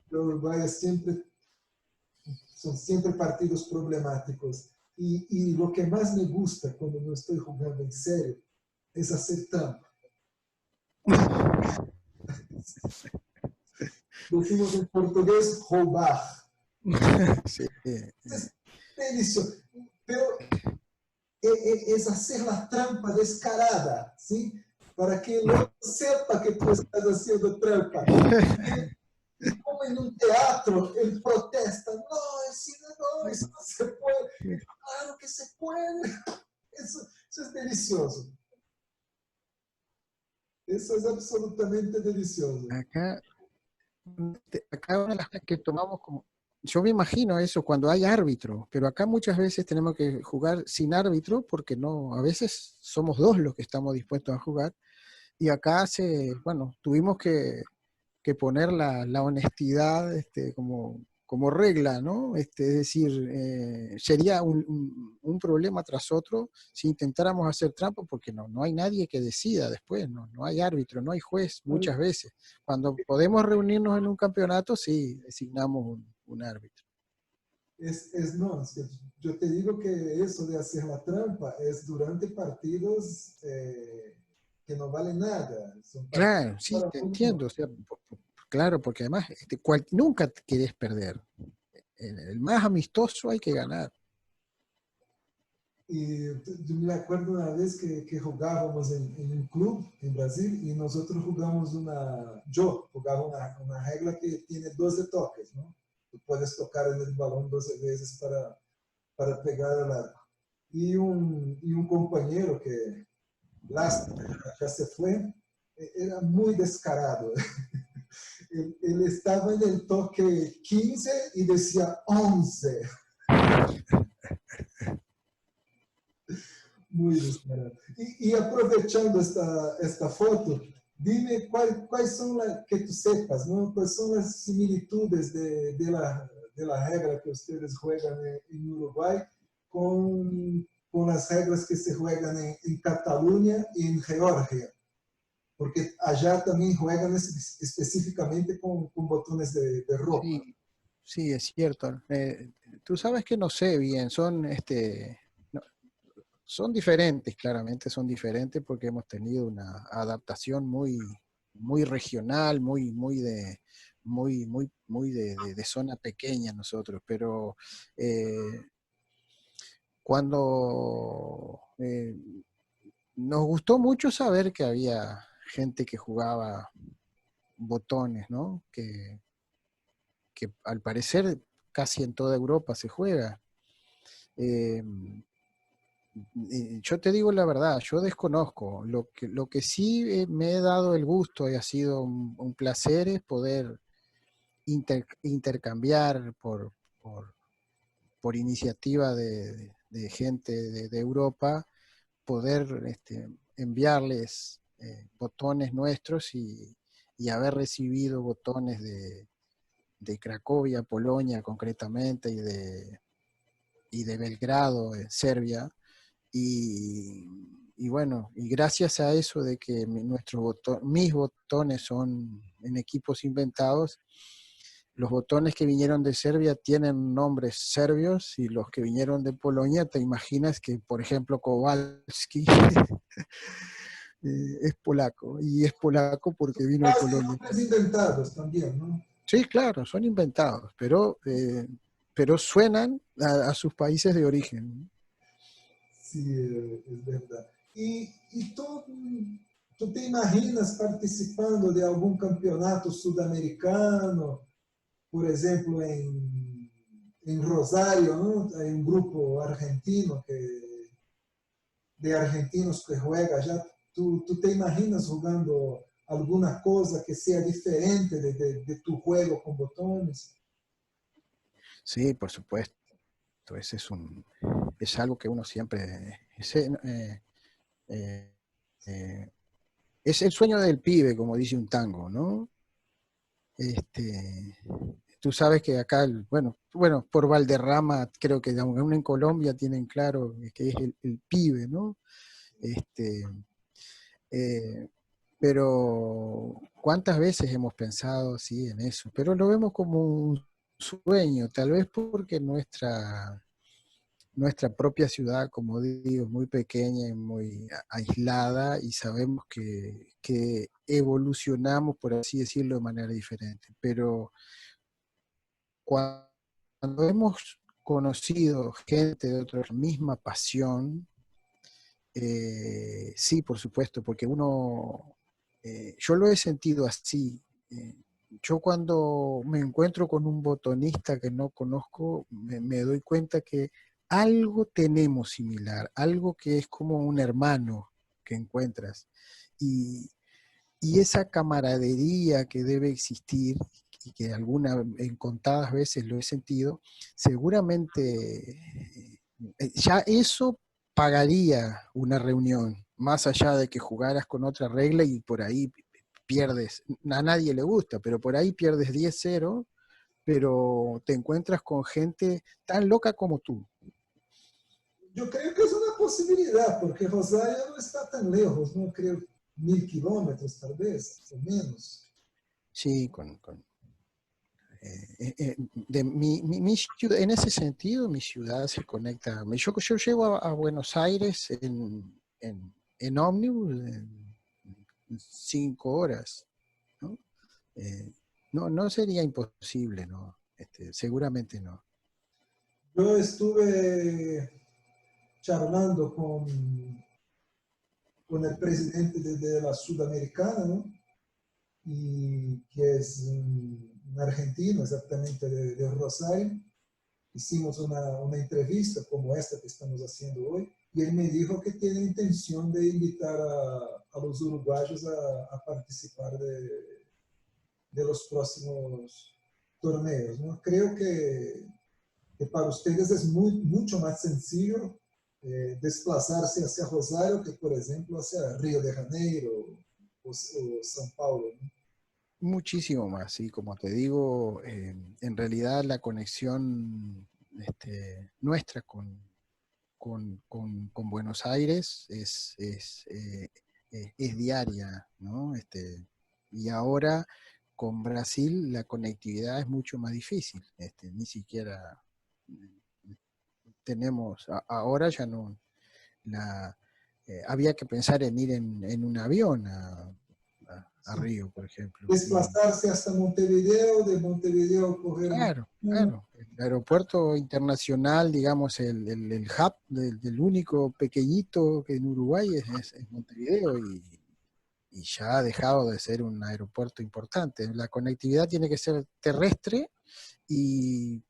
Speaker 1: Los Uruguay son siempre partidos problemáticos. Y lo que más me gusta cuando no estoy jugando en serio es hacer trampa. Decimos en portugués roubar.
Speaker 2: Sí,
Speaker 1: Es delicioso. Pero es hacer la trampa descarada, ¿sí? Para que el otro sepa que tú estás haciendo trampa. Y como en un teatro, él protesta, eso no se puede. Claro que se puede. Eso es delicioso. Eso es absolutamente delicioso.
Speaker 2: acá acá una de las cosas que tomamos como, yo me imagino eso cuando hay árbitro, pero acá muchas veces tenemos que jugar sin árbitro porque no, a veces somos dos los que estamos dispuestos a jugar y acá bueno, tuvimos que poner la honestidad como regla, ¿no? Es decir, sería un problema tras otro si intentáramos hacer trampa porque no hay nadie que decida después, no hay árbitro, no hay juez muchas veces. Cuando podemos reunirnos en un campeonato, sí, designamos un árbitro.
Speaker 1: No, es que yo te digo que eso de hacer la trampa es durante partidos que no valen nada. Son partidos
Speaker 2: Claro, sí,
Speaker 1: para
Speaker 2: te
Speaker 1: uno.
Speaker 2: entiendo. O sea, claro, porque además nunca querés perder. El más amistoso hay que ganar.
Speaker 1: Y yo me acuerdo una vez que jugábamos en un club en Brasil y nosotros jugamos yo jugaba una regla que tiene 12 toques, ¿no? Tú puedes tocar en el balón 12 veces para pegar al arco. Y un compañero que, lástima, ya se fue, era muy descarado. Él estaba en el toque 15 y decía 11. Muy descarado. Y aprovechando esta foto, dime cuáles son las, que tú sepas, ¿no? ¿Cuáles son las similitudes de la regla que ustedes juegan en Uruguay con las reglas que se juegan en Cataluña y en Georgia? Porque allá también juegan específicamente con botones de ropa.
Speaker 2: Sí, sí, es cierto. Tú sabes que no sé bien, no, son diferentes, claramente son diferentes porque hemos tenido una adaptación muy regional, muy de zona pequeña nosotros, pero eh, cuando nos gustó mucho saber que había gente que jugaba botones, ¿no? Que al parecer casi en toda Europa se juega. Eh, yo te digo la verdad, yo desconozco. Lo que sí me he dado el gusto y ha sido un placer es poder intercambiar por, por iniciativa de gente de Europa, poder enviarles botones nuestros y haber recibido botones de Cracovia, Polonia concretamente, y de Belgrado, Serbia. Y bueno, y gracias a eso de que mis botones son en equipos inventados, los botones que vinieron de Serbia tienen nombres serbios y los que vinieron de Polonia, te imaginas que, por ejemplo, Kowalski es polaco, y es polaco porque vino de
Speaker 1: Casi
Speaker 2: Polonia.
Speaker 1: nombres inventados también, ¿no?
Speaker 2: Sí, claro, son inventados, pero suenan a sus países de origen.
Speaker 1: Sí, es verdad. ¿Y tú te imaginas participando de algún campeonato sudamericano, por ejemplo, en Rosario, ¿no? Hay un grupo argentino de argentinos que juega allá. ¿Tú te imaginas jugando alguna cosa que sea diferente de tu juego con botones?
Speaker 2: Sí, por supuesto. Ese es algo que uno siempre... eh, eh, es el sueño del pibe, como dice un tango, ¿no? Este, tú sabes que acá, bueno, por Valderrama, creo que aún en Colombia tienen claro que es el pibe, ¿no? Este, eh, pero ¿cuántas veces hemos pensado sí, en eso? Pero lo vemos como un sueño, tal vez porque nuestra propia ciudad, como digo, es muy pequeña y muy aislada, y sabemos que evolucionamos, por así decirlo, de manera diferente. Pero cuando hemos conocido gente de otra misma pasión, sí, por supuesto, porque yo lo he sentido así. eh, yo cuando me encuentro con un botonista que no conozco, me doy cuenta que algo tenemos similar, algo que es como un hermano que encuentras. Y, y esa camaradería que debe existir, y que en contadas veces lo he sentido, seguramente ya eso pagaría una reunión, más allá de que jugaras con otra regla y por ahí pierdes, a nadie le gusta, pero por ahí pierdes 10-0, pero te encuentras con gente tan loca como tú.
Speaker 1: Yo creo que es una posibilidad, porque Rosario no está tan lejos, no creo 1000 kilómetros tal vez, o menos.
Speaker 2: Sí, en ese sentido, mi ciudad se conecta. Yo llego a Buenos Aires en ómnibus en 5 horas, ¿no? No sería imposible, ¿no? Seguramente no.
Speaker 1: Yo estuve charlando con el presidente de la Sudamericana, ¿no? Y que es un argentino, exactamente de Rosario. Hicimos una entrevista como esta que estamos haciendo hoy, y él me dijo que tiene intención de invitar a los uruguayos a participar de los próximos torneos, ¿no? Creo que para ustedes es mucho más sencillo desplazarse hacia Rosario que, por ejemplo, hacia Río de Janeiro o São Paulo, ¿no?
Speaker 2: Muchísimo más, sí, como te digo, en realidad la conexión nuestra con Buenos Aires es diaria, ¿no? Y ahora con Brasil la conectividad es mucho más difícil, ni siquiera tenemos, ahora ya no, había que pensar en ir en un avión a
Speaker 1: Sí.
Speaker 2: Río, por ejemplo.
Speaker 1: Desplazarse hasta Montevideo, de Montevideo coger
Speaker 2: Claro, claro. El aeropuerto internacional, digamos, el hub del único pequeñito que en Uruguay es Montevideo y ya ha dejado de ser un aeropuerto importante. La conectividad tiene que ser terrestre y,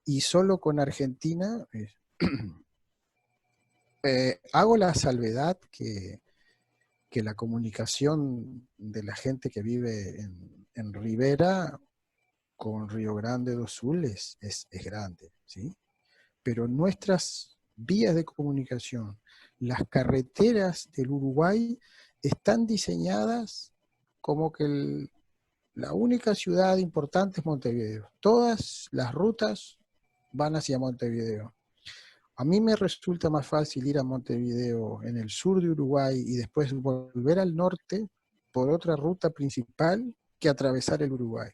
Speaker 2: y solo con Argentina. Hago la salvedad que la comunicación de la gente que vive en Rivera con Río Grande do Sul es grande, ¿sí? Pero nuestras vías de comunicación, las carreteras del Uruguay están diseñadas como que la única ciudad importante es Montevideo. Todas las rutas van hacia Montevideo. A mí me resulta más fácil ir a Montevideo en el sur de Uruguay y después volver al norte por otra ruta principal que atravesar el Uruguay,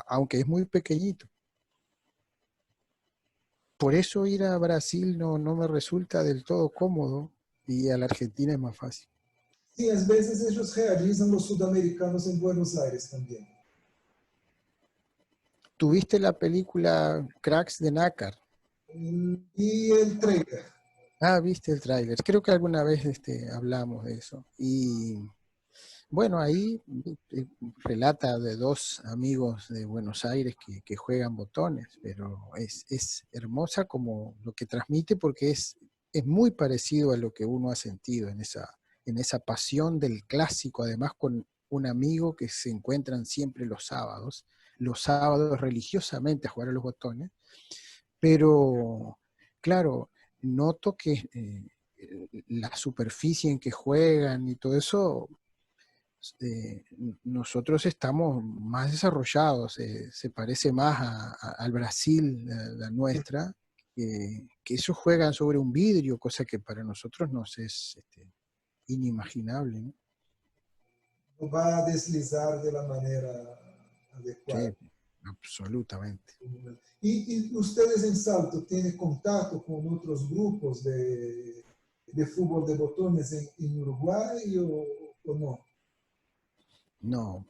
Speaker 2: aunque es muy pequeñito. Por eso ir a Brasil no me resulta del todo cómodo y a la Argentina es más fácil.
Speaker 1: Sí, a veces ellos realizan los sudamericanos en Buenos Aires también.
Speaker 2: ¿Tuviste la película Cracks de Nácar?
Speaker 1: Y el trailer.
Speaker 2: Ah, viste el tráiler. Creo que alguna vez hablamos de eso. Y bueno, ahí relata de dos amigos de Buenos Aires que juegan botones, pero es hermosa como lo que transmite porque es muy parecido a lo que uno ha sentido en esa pasión del clásico, además con un amigo que se encuentran siempre los sábados religiosamente a jugar a los botones, pero claro, noto que la superficie en que juegan y todo eso eh, nosotros estamos más desarrollados, se parece más al Brasil, la nuestra, que ellos juegan sobre un vidrio, cosa que para nosotros nos es inimaginable, ¿no?
Speaker 1: No va a deslizar de la manera adecuada.
Speaker 2: Sí, absolutamente.
Speaker 1: Y ustedes en Salto tienen contacto con otros grupos de fútbol de botones en Uruguay o no?
Speaker 2: No,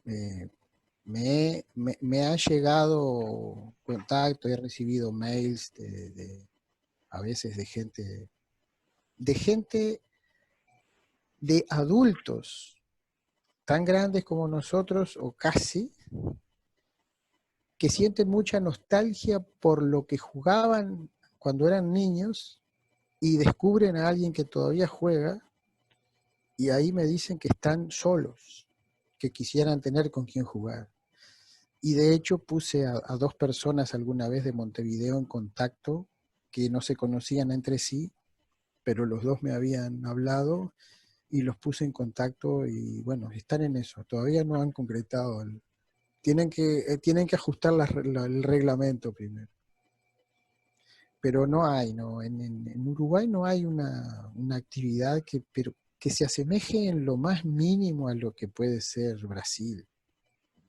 Speaker 2: me ha llegado contacto, he recibido mails a veces de gente, de adultos tan grandes como nosotros, o casi, que sienten mucha nostalgia por lo que jugaban cuando eran niños y descubren a alguien que todavía juega y ahí me dicen que están solos, que quisieran tener con quien jugar. Y de hecho puse a dos personas alguna vez de Montevideo en contacto que no se conocían entre sí, pero los dos me habían hablado y los puse en contacto y bueno, están en eso. Todavía no han concretado. Tienen que ajustar el reglamento primero. Pero no hay, no. En Uruguay no hay una actividad que se asemeje en lo más mínimo a lo que puede ser Brasil.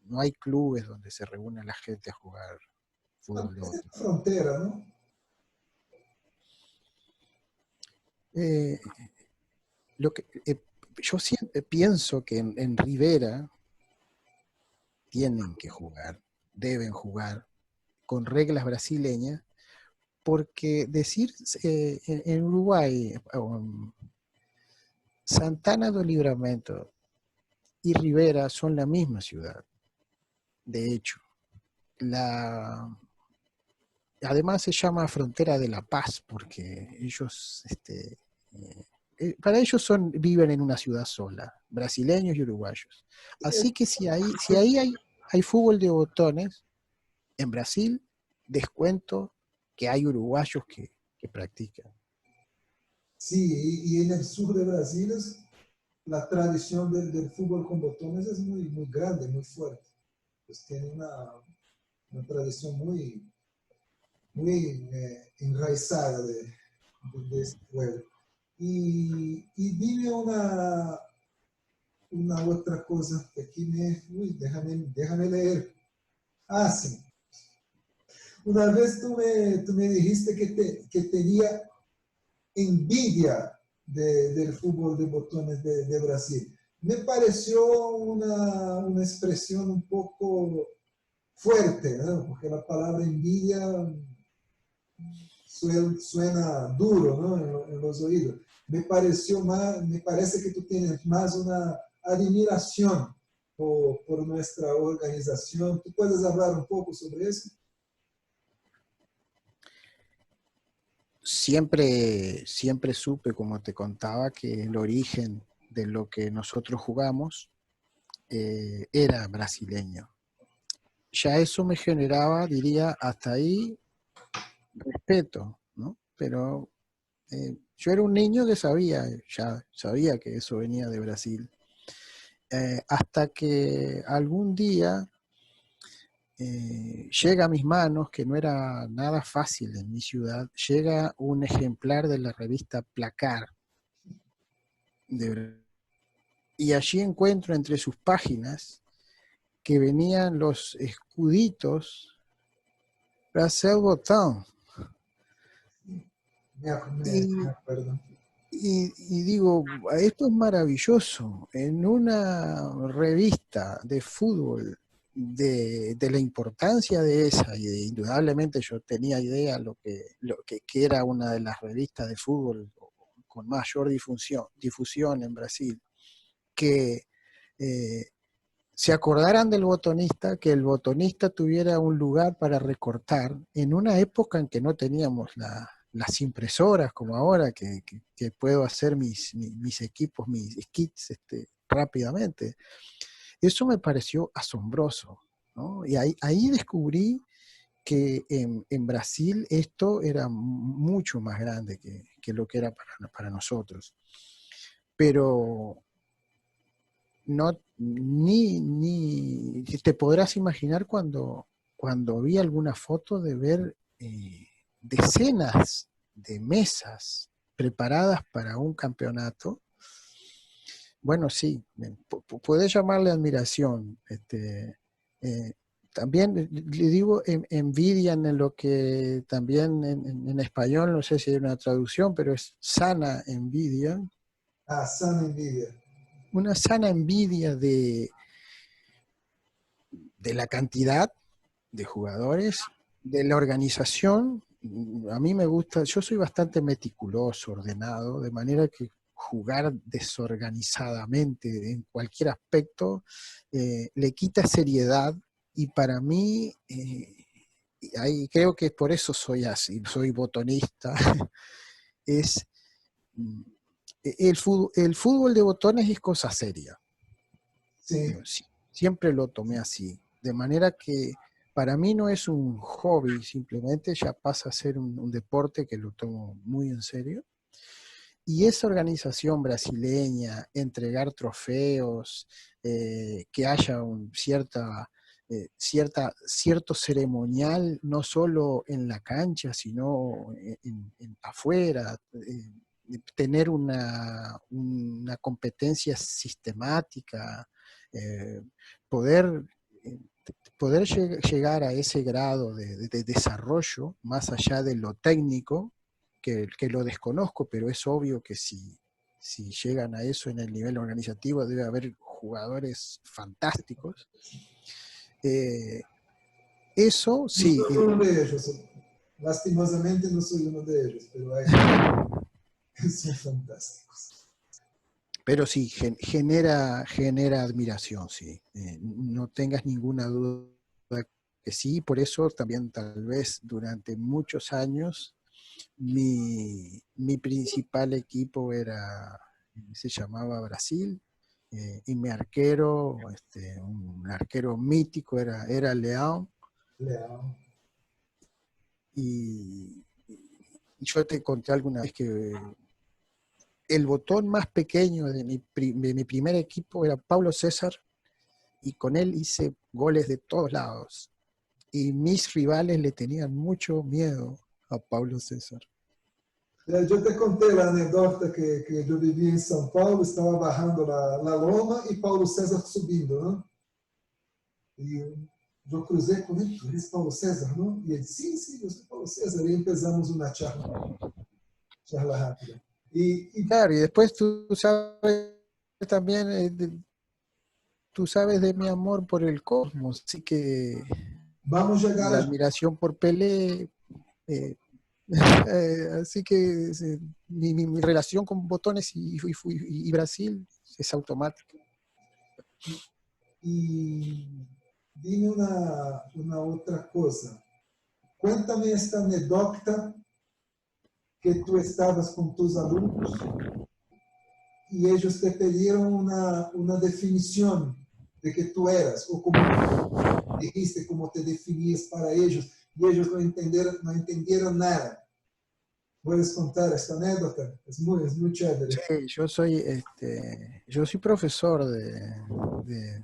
Speaker 2: No hay clubes donde se reúna la gente a jugar fútbol de
Speaker 1: Es
Speaker 2: otro.
Speaker 1: la frontera, ¿no?
Speaker 2: Eh, lo que, yo siempre pienso que en Rivera tienen que jugar, deben jugar con reglas brasileñas, porque decir en Uruguay, Santana do Livramento y Rivera son la misma ciudad, de hecho. Además se llama Frontera de la Paz, porque ellos, para ellos viven en una ciudad sola, brasileños y uruguayos. Así que si ahí hay fútbol de botones, en Brasil, descuento que hay uruguayos que practican.
Speaker 1: Sí, y en el sur de Brasil la tradición del fútbol con botones es muy, muy grande, muy fuerte. Pues tiene una tradición muy, muy enraizada de este juego. Y dime una otra cosa que aquí déjame leer. Ah, sí. Una vez tú me dijiste que tenía envidia del fútbol de botones de Brasil. Me pareció una expresión un poco fuerte, ¿no? Porque la palabra envidia suena duro, ¿no? En los oídos. Me parece que tú tienes más una admiración por nuestra organización. ¿Tú puedes hablar un poco sobre eso?
Speaker 2: Siempre supe, como te contaba, que el origen de lo que nosotros jugamos era brasileño. Ya eso me generaba, diría, hasta ahí respeto, ¿no? Pero yo era un niño que ya sabía que eso venía de Brasil. Hasta que algún día llega a mis manos, que no era nada fácil en mi ciudad, llega un ejemplar de la revista Placar. Y allí encuentro entre sus páginas que venían los escuditos Brasil Botão.
Speaker 1: Me
Speaker 2: Y,
Speaker 1: acuerdo.
Speaker 2: y digo, esto es maravilloso. En una revista de fútbol de la importancia de esa, y indudablemente yo tenía idea que era una de las revistas de fútbol con mayor difusión en Brasil, que eh, se acordaran del botonista, que el botonista tuviera un lugar para recortar en una época en que no teníamos las impresoras como ahora, que puedo hacer mis equipos, mis skits rápidamente. Eso me pareció asombroso, ¿no? Y ahí descubrí que en Brasil esto era mucho más grande que lo que era para nosotros. Pero no, ni te podrás imaginar cuando vi alguna foto de ver decenas de mesas preparadas para un campeonato. Bueno, sí, puede llamarle admiración. Eh, También le digo envidia en lo que también en español, no sé si hay una traducción, pero es sana envidia.
Speaker 1: Ah, sana envidia.
Speaker 2: Una sana envidia de la cantidad de jugadores, de la organización. A mí me gusta, yo soy bastante meticuloso, ordenado, de manera que jugar desorganizadamente en cualquier aspecto le quita seriedad, y para mí, creo que por eso soy así, soy botonista, es el fútbol de botones es cosa seria.
Speaker 1: Sí.
Speaker 2: Siempre lo tomé así, de manera que para mí no es un hobby, simplemente ya pasa a ser un deporte que lo tomo muy en serio. Y esa organización brasileña, entregar trofeos, que haya cierto ceremonial, no solo en la cancha, sino afuera, tener una competencia sistemática, eh, poder, eh, poder llegar a ese grado de desarrollo, más allá de lo técnico, que lo desconozco, pero es obvio que si llegan a eso en el nivel organizativo debe haber jugadores fantásticos. Eso
Speaker 1: Yo
Speaker 2: sí,
Speaker 1: soy uno de ellos. Lastimosamente no soy uno de ellos, pero son fantásticos.
Speaker 2: Pero sí, genera admiración, sí. No tengas ninguna duda que sí, por eso también tal vez durante muchos años mi principal equipo se llamaba Brasil, y mi arquero, un arquero mítico era Leão,
Speaker 1: Leal.
Speaker 2: y yo te conté alguna vez que el botón más pequeño de mi primer equipo era Paulo César, y con él hice goles de todos lados. Y mis rivales le tenían mucho miedo a Paulo César.
Speaker 1: Yo te conté la anécdota que yo vivía en São Paulo, estaba bajando la loma y Paulo César subindo, ¿no? Y yo crucé con él, tú eres Paulo César, ¿no? Y él, sí, yo soy Paulo César. Y empezamos una charla rápida.
Speaker 2: Claro, y después tú sabes también, tú sabes de mi amor por el cosmos, así que
Speaker 1: vamos a llegar
Speaker 2: la
Speaker 1: a...
Speaker 2: admiración por Pelé, así que mi relación con botones y Brasil es automática.
Speaker 1: Y dime una otra cosa. Cuéntame esta anécdota que tú estabas con tus alumnos y ellos te pidieron una definición de que tú eras, o como dijiste, cómo te definías para ellos, y ellos no entendieron nada. ¿Puedes contar esta anécdota? Es muy chévere.
Speaker 2: Sí, yo soy profesor de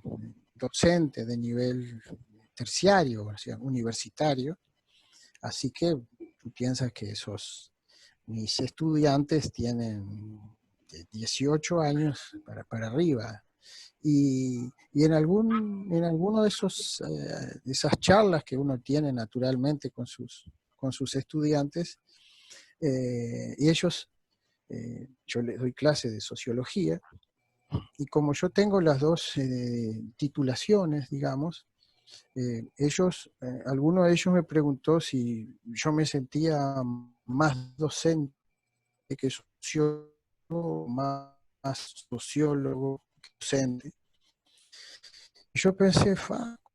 Speaker 2: docente de nivel terciario, o sea, universitario, así que tú piensas que mis estudiantes tienen de 18 años para arriba. Y en alguno de de esas charlas que uno tiene naturalmente con sus estudiantes, y ellos, yo les doy clase de sociología, y como yo tengo las dos titulaciones, digamos, alguno de ellos me preguntó si yo me sentía más docente que sociólogo, más sociólogo que docente. Y yo pensé,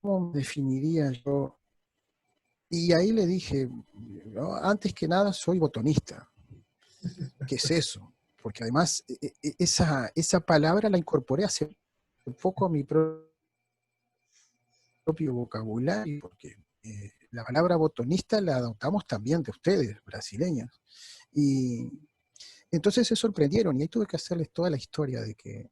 Speaker 2: ¿cómo me definiría yo? Y ahí le dije, ¿no? Antes que nada soy botonista. ¿Qué es eso? Porque además esa palabra la incorporé hace poco a mi propio vocabulario, porque la palabra botonista la adoptamos también de ustedes, brasileños. Y entonces se sorprendieron y ahí tuve que hacerles toda la historia de que,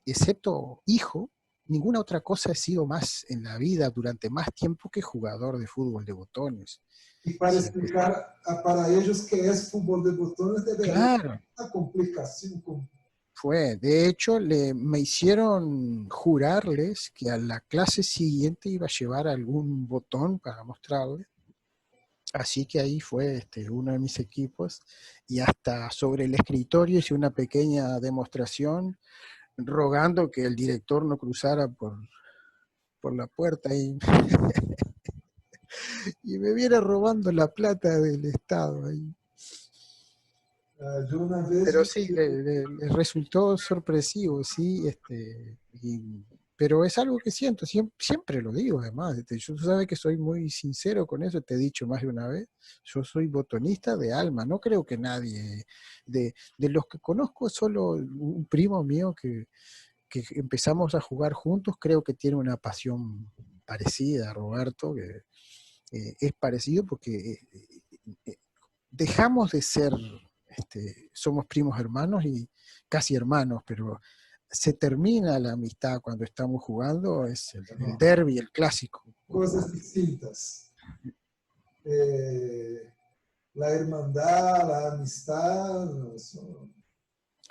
Speaker 2: excepto hijo, ninguna otra cosa he sido más en la vida durante más tiempo que jugador de fútbol de botones.
Speaker 1: Y para
Speaker 2: Siempre.
Speaker 1: explicar para ellos qué es fútbol de botones, debe haber
Speaker 2: Claro,
Speaker 1: una complicación.
Speaker 2: de hecho, me hicieron jurarles que a la clase siguiente iba a llevar algún botón para mostrarles. Así que ahí fue uno de mis equipos, y hasta sobre el escritorio hice una pequeña demostración rogando que el director no cruzara por la puerta y me viera robando la plata del Estado ahí.
Speaker 1: Yo una vez
Speaker 2: Pero sí, le resultó sorpresivo, sí, pero es algo que siento, siempre lo digo además, yo tú sabes que soy muy sincero con eso, te he dicho más de una vez, yo soy botonista de alma, no creo que nadie, de los que conozco, solo un primo mío que empezamos a jugar juntos, creo que tiene una pasión parecida a Roberto, que es parecido porque dejamos de ser, somos primos hermanos y casi hermanos, pero se termina la amistad cuando estamos jugando, es el derbi, el clásico.
Speaker 1: cosas distintas. La hermandad, la amistad,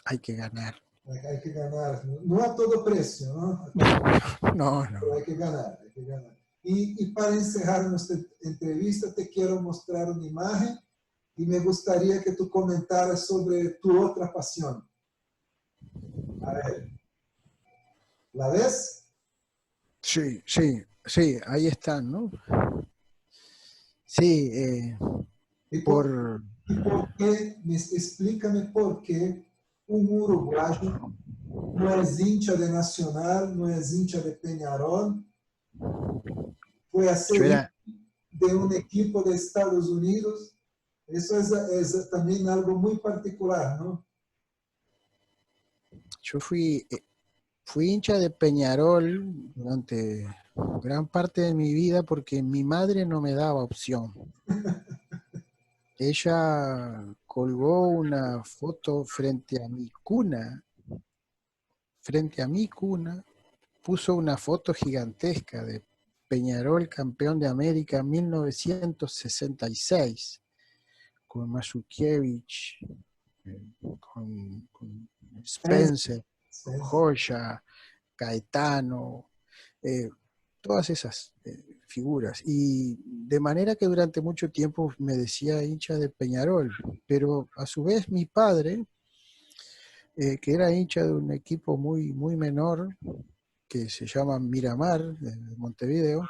Speaker 2: Hay que ganar.
Speaker 1: hay que ganar. No a todo precio, ¿no?
Speaker 2: No.
Speaker 1: Pero hay que ganar, hay que ganar. Y para encerrar nuestra entrevista, te quiero mostrar una imagen y me gustaría que tú comentaras sobre tu otra pasión. A ver, ¿la ves?
Speaker 2: Sí, ahí están, ¿no? Sí,
Speaker 1: E por,
Speaker 2: por,
Speaker 1: e por quê? Explica-me por que um uruguaio não é hincha de Nacional, não é hincha de Peñarol, foi a
Speaker 2: yo
Speaker 1: ser
Speaker 2: era,
Speaker 1: de um equipo de Estados Unidos. Isso é também algo muito particular, não?
Speaker 2: yo fui hincha de Peñarol durante gran parte de mi vida porque mi madre no me daba opción. Ella colgó una foto frente a mi cuna, puso una foto gigantesca de Peñarol campeón de América 1966, con Masukiewicz, con Spencer, con Joya, Caetano, eh, todas esas figuras. Y de manera que durante mucho tiempo me decía hincha de Peñarol, pero a su vez mi padre, que era hincha de un equipo muy menor, que se llama Miramar, de Montevideo,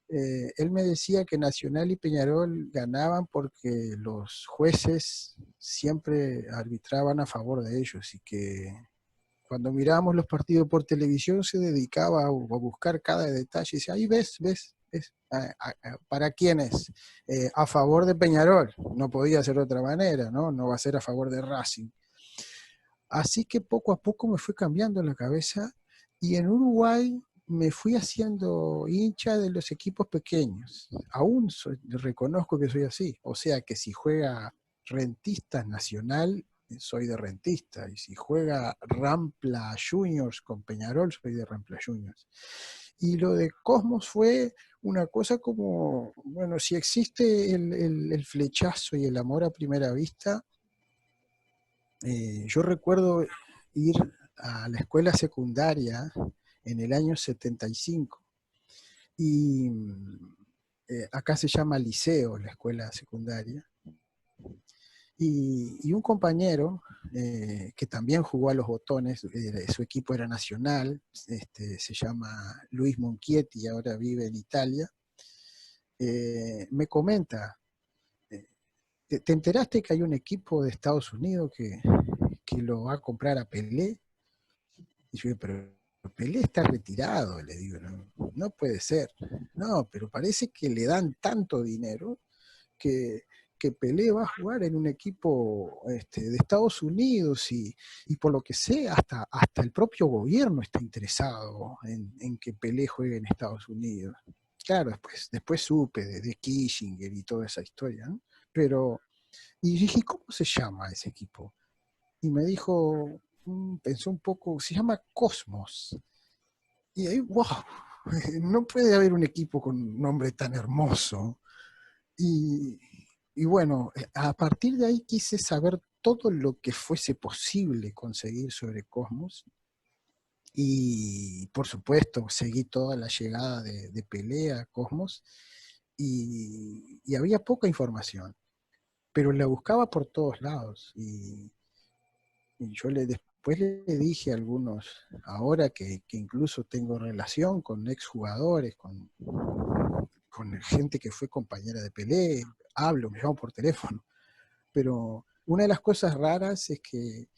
Speaker 2: él me decía que Nacional y Peñarol ganaban porque los jueces siempre arbitraban a favor de ellos y que cuando mirábamos los partidos por televisión se dedicaba a buscar cada detalle. Y decía, ahí ves, ¿para quién es? A favor de Peñarol, no podía ser de otra manera, ¿no? No va a ser a favor de Racing. Así que poco a poco me fue cambiando la cabeza y en Uruguay me fui haciendo hincha de los equipos pequeños. Aún reconozco que soy así. O sea que si juega Rentistas Nacional, soy de Rentista. Y si juega Rampla Juniors con Peñarol, soy de Rampla Juniors. Y lo de Cosmos fue una cosa como, bueno, si existe el flechazo y el amor a primera vista, yo recuerdo ir a la escuela secundaria en el año 75 y acá se llama liceo la escuela secundaria y un compañero que también jugó a los botones, su equipo era nacional, se llama Luis Monchietti y ahora vive en Italia, me comenta, ¿te enteraste que hay un equipo de Estados Unidos que lo va a comprar a Pelé? Y yo digo, pero Pelé está retirado, le digo, no puede ser. No, pero parece que le dan tanto dinero que, que Pelé va a jugar en un equipo de Estados Unidos y por lo que sé, hasta el propio gobierno está interesado en que Pelé juegue en Estados Unidos. Claro, después supe de Kissinger y toda esa historia, ¿no? Pero, y dije, ¿cómo se llama ese equipo? Y me dijo, pensó un poco, se llama Cosmos. Y ahí, wow, no puede haber un equipo con un nombre tan hermoso. Y, y bueno, a partir de ahí quise saber todo lo que fuese posible conseguir sobre Cosmos. Y por supuesto, seguí toda la llegada de Pelé a Cosmos y había poca información, pero la buscaba por todos lados. Y yo después le dije a algunos, ahora que incluso tengo relación con exjugadores, con gente que fue compañera de Pelé, hablo, me llamo por teléfono, pero una de las cosas raras es que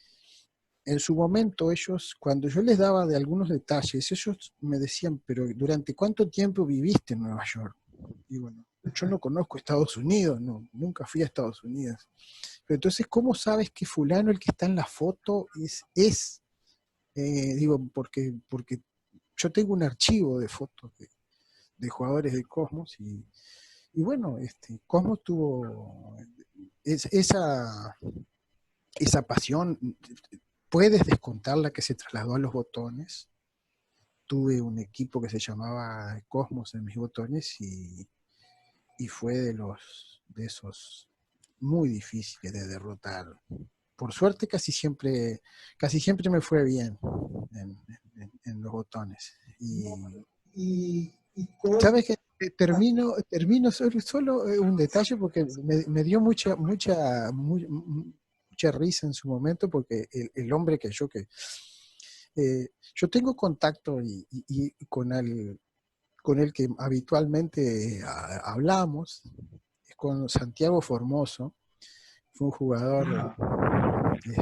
Speaker 2: en su momento ellos, cuando yo les daba de algunos detalles, ellos me decían, pero ¿durante cuánto tiempo viviste en Nueva York? Y bueno, yo no conozco Estados Unidos, no, nunca fui a Estados Unidos. Pero entonces, ¿cómo sabes que fulano, el que está en la foto, es? Digo, porque yo tengo un archivo de fotos de jugadores de Cosmos y bueno, Cosmos tuvo esa pasión, puedes descontar la que se trasladó a los botones. Tuve un equipo que se llamaba Cosmos en mis botones y fue de esos muy difíciles de derrotar. Por suerte casi siempre me fue bien en los botones.
Speaker 1: E Cosmos,
Speaker 2: ¿Sabes qué? Termino solo un detalle porque me dio mucha risa en su momento porque el hombre yo tengo contacto con el que habitualmente hablamos, con Santiago Formoso. Fue un jugador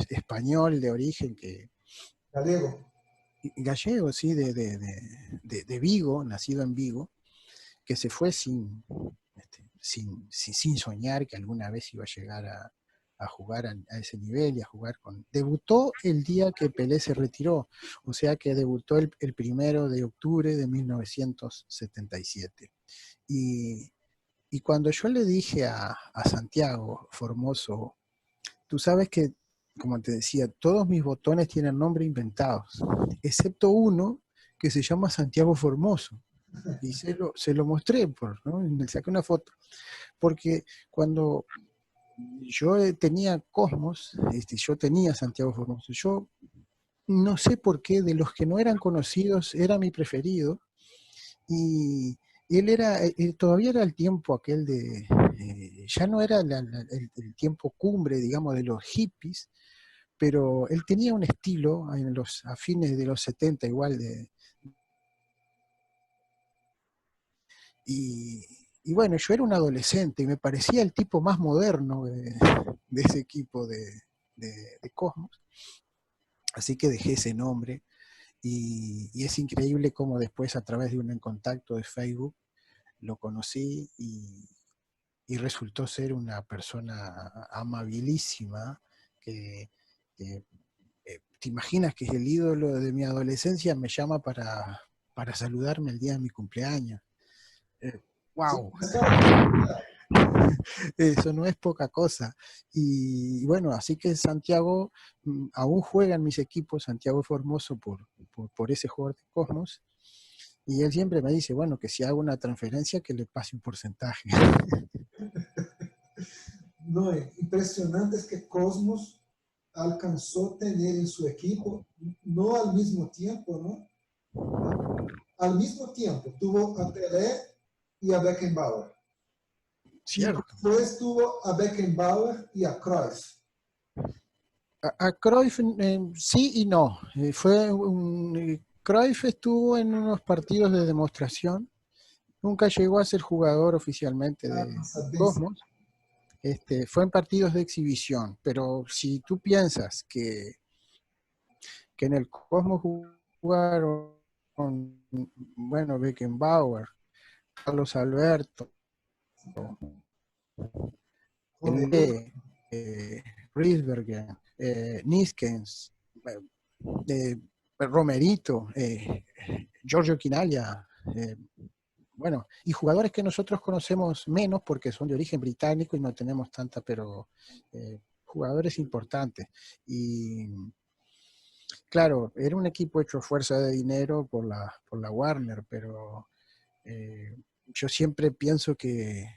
Speaker 2: español de origen
Speaker 1: Gallego.
Speaker 2: Gallego, sí, de Vigo, nacido en Vigo, que se fue sin soñar que alguna vez iba a llegar a jugar a ese nivel y a jugar con... Debutó el día que Pelé se retiró, o sea que debutó el 1 de octubre de 1977. Y cuando yo le dije a Santiago Formoso, tú sabes que, como te decía, todos mis botones tienen nombre inventados, excepto uno que se llama Santiago Formoso. Y se lo mostré, ¿no? Le saqué una foto. Porque cuando yo tenía Cosmos, yo tenía Santiago Formoso, yo no sé por qué, de los que no eran conocidos, era mi preferido. Y él era, todavía era el tiempo aquel de, ya no era el tiempo cumbre, digamos, de los hippies, pero él tenía un estilo a fines de los 70 igual y, y bueno, yo era un adolescente y me parecía el tipo más moderno de ese equipo de Cosmos, así que dejé ese nombre y es increíble cómo después a través de un contacto de Facebook lo conocí y resultó ser una persona amabilísima que te imaginas que es el ídolo de mi adolescencia, me llama para saludarme el día de mi cumpleaños.
Speaker 1: Sí,
Speaker 2: ¡Wow!
Speaker 1: claro.
Speaker 2: Eso no es poca cosa. Y bueno, así que Santiago aún juega en mis equipos, Santiago Formoso, por ese jugador de Cosmos. Y él siempre me dice, bueno, que si hago una transferencia, que le pase un porcentaje.
Speaker 1: No, impresionante es que Cosmos alcanzó a tener en su equipo, no al mismo tiempo, ¿no? Al mismo tiempo tuvo a Pelé y a Beckenbauer. Y
Speaker 2: Cierto.
Speaker 1: después tuvo a Beckenbauer y a Cruyff.
Speaker 2: A Cruyff sí y no. Cruyff estuvo en unos partidos de demostración. Nunca llegó a ser jugador oficialmente de Cosmos. Fue en partidos de exhibición. Pero si tú piensas que en el Cosmos jugaron, bueno, Beckenbauer, Carlos Alberto, Riesberger, Niskens, eh, Romerito, Giorgio Quinaglia, bueno, y jugadores que nosotros conocemos menos porque son de origen británico y no tenemos tanta, pero jugadores importantes. Y claro, era un equipo hecho a fuerza de dinero por la Warner, pero yo siempre pienso que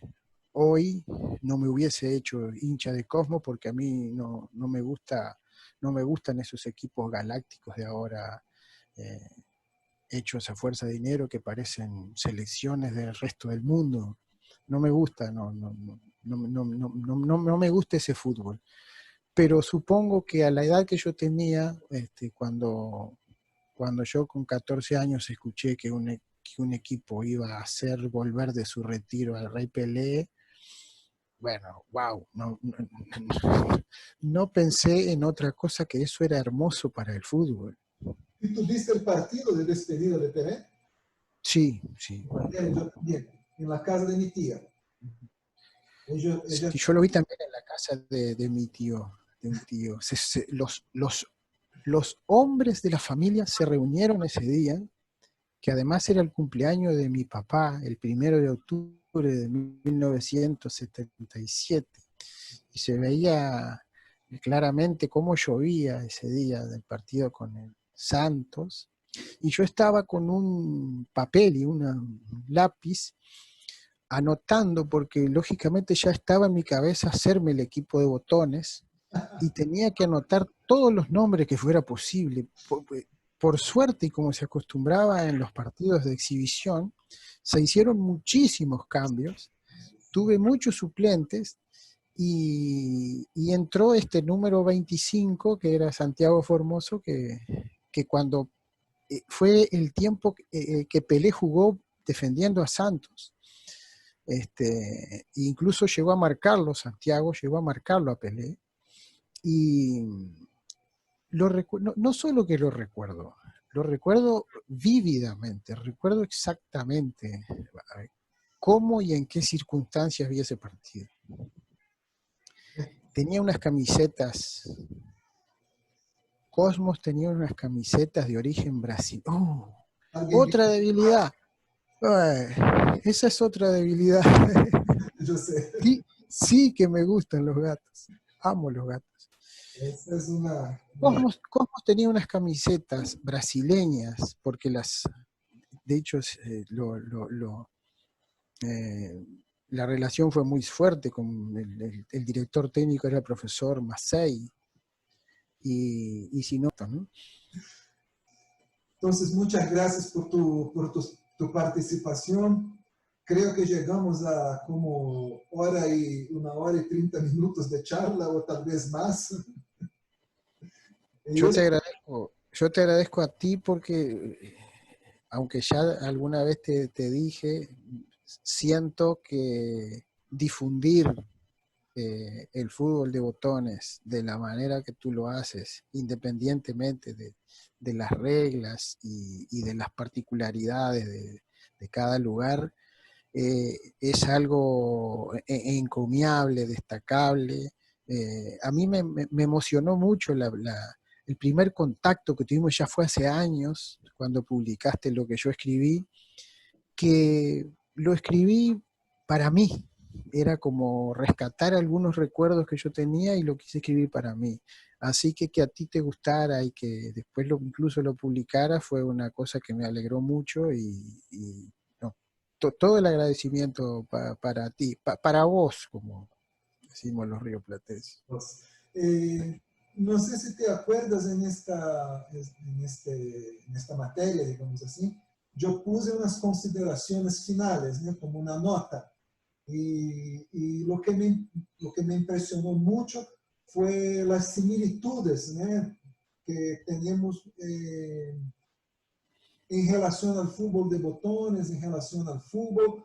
Speaker 2: hoy no me hubiese hecho hincha de Cosmo porque a mí no me gustan esos equipos galácticos de ahora eh, hechos a fuerza de dinero que parecen selecciones del resto del mundo. No me gusta, no me gusta ese fútbol. Pero supongo que a la edad que yo tenía, cuando yo con 14 años escuché que un equipo iba a hacer volver de su retiro al Rey Pelé, bueno, wow, no pensé en otra cosa que eso era hermoso para el fútbol.
Speaker 1: ¿Y tuviste el partido de despedida de Pelé?
Speaker 2: Sí, sí.
Speaker 1: Yo también, en la casa de mi tía.
Speaker 2: Sí, yo lo vi también en la casa de mi tío, de un tío. Los hombres de la familia se reunieron ese día, que además era el cumpleaños de mi papá, el 1 de octubre de 1977, y se veía claramente cómo llovía ese día del partido con el Santos, y yo estaba con un papel y un lápiz anotando, porque lógicamente ya estaba en mi cabeza hacerme el equipo de botones, y tenía que anotar todos los nombres que fuera posible. Por suerte, y como se acostumbraba en los partidos de exhibición, se hicieron muchísimos cambios, tuve muchos suplentes y entró este número 25, que era Santiago Formoso, que cuando fue el tiempo que Pelé jugó defendiendo a Santos. Incluso llegó a marcarlo, Santiago llegó a marcarlo a Pelé, y no solo que lo recuerdo vívidamente, recuerdo exactamente cómo y en qué circunstancias vi ese partido. Tenía unas camisetas, Cosmos tenía unas camisetas de origen Brasil. ¡Oh! Otra debilidad. Esa es otra debilidad.
Speaker 1: Yo sé.
Speaker 2: Sí, sí que me gustan los gatos. Amo los gatos.
Speaker 1: Esa es una...
Speaker 2: Cosmos tenía unas camisetas brasileñas, porque de hecho, la relación fue muy fuerte con el director técnico, era el profesor Massey, y si no, ¿no?
Speaker 1: Entonces, muchas gracias por tu participación. Creo que llegamos a como 1 hora y 30 minutos de charla, o tal vez más.
Speaker 2: Yo te agradezco a ti porque, aunque ya alguna vez te dije, siento que difundir el fútbol de botones de la manera que tú lo haces, independientemente de las reglas y de las particularidades de cada lugar, es algo encomiable, destacable. A mí me emocionó mucho el primer contacto que tuvimos, ya fue hace años, cuando publicaste lo que yo escribí, que lo escribí para mí. Era como rescatar algunos recuerdos que yo tenía y lo quise escribir para mí. Así que a ti te gustara y que después incluso lo publicara fue una cosa que me alegró mucho y no, todo el agradecimiento para ti, para vos, como decimos los rioplatenses.
Speaker 1: No sé si te acuerdas en esta materia, digamos así, yo puse unas consideraciones finales, ¿no? Como una nota. Y lo que me impresionó mucho fue las similitudes, ¿no? Que tenemos en relación al fútbol de botones, en relación al fútbol,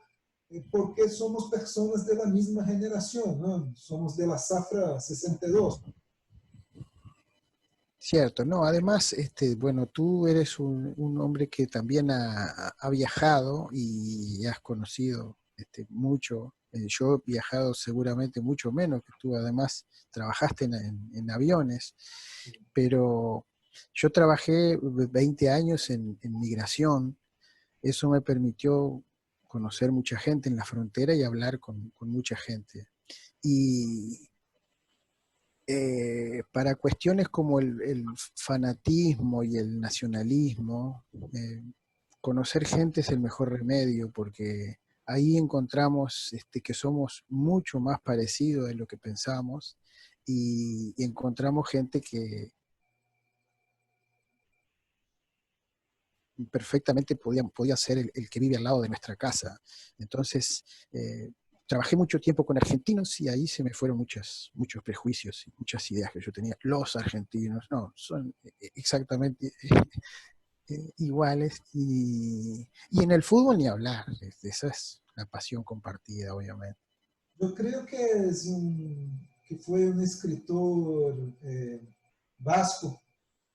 Speaker 1: porque somos personas de la misma generación, ¿no? Somos de la Zafra 62.
Speaker 2: Cierto, no, además, bueno, tú eres un hombre que también ha viajado y has conocido mucho. Yo he viajado seguramente mucho menos que tú, además trabajaste en aviones, pero yo trabajé 20 años en migración. Eso me permitió conocer mucha gente en la frontera y hablar con mucha gente. Y para cuestiones como el fanatismo y el nacionalismo, conocer gente es el mejor remedio, porque ahí encontramos que somos mucho más parecidos de lo que pensamos, y encontramos gente que perfectamente podía ser el que vive al lado de nuestra casa. Entonces, trabajé mucho tiempo con argentinos y ahí se me fueron muchos prejuicios y muchas ideas que yo tenía. Los argentinos, no, son exactamente iguales. Y en el fútbol ni hablar, esa es la pasión compartida, obviamente.
Speaker 1: Yo creo que fue un escritor vasco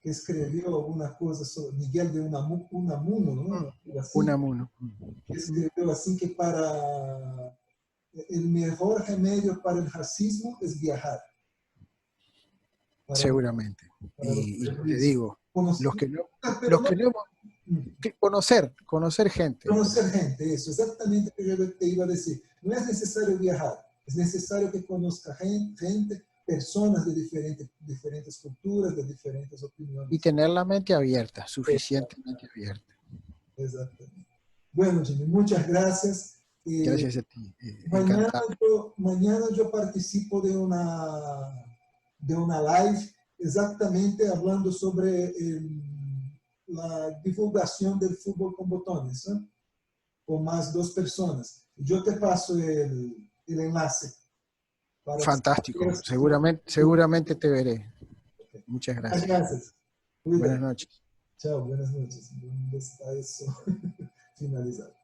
Speaker 1: que escribió alguna cosa sobre Miguel de Unamuno, ¿no? Así,
Speaker 2: Unamuno.
Speaker 1: que escribió así que para el mejor remedio para el racismo es viajar.
Speaker 2: Seguramente.
Speaker 1: Para
Speaker 2: Y te digo, los que no,
Speaker 1: pero no,
Speaker 2: hemos que conocer gente.
Speaker 1: conocer gente, eso, exactamente lo que yo te iba a decir. No es necesario viajar, es necesario que conozca gente, personas de diferentes culturas, de diferentes opiniones.
Speaker 2: Y tener la mente abierta, suficientemente abierta.
Speaker 1: Exactamente. Bueno, Jimmy, muchas gracias.
Speaker 2: Gracias a ti.
Speaker 1: Mañana
Speaker 2: Encantado.
Speaker 1: mañana yo participo de una live exactamente hablando sobre la divulgación del fútbol con botones, ¿eh? Con más 2 personas. Yo te paso el enlace. Para
Speaker 2: Fantástico. Seguramente te veré.
Speaker 1: Okay.
Speaker 2: Muchas
Speaker 1: Muchas
Speaker 2: gracias.
Speaker 1: gracias.
Speaker 2: Buenas
Speaker 1: Cuídate.
Speaker 2: noches.
Speaker 1: Chao, buenas noches. ¿Dónde está eso? Finalizado.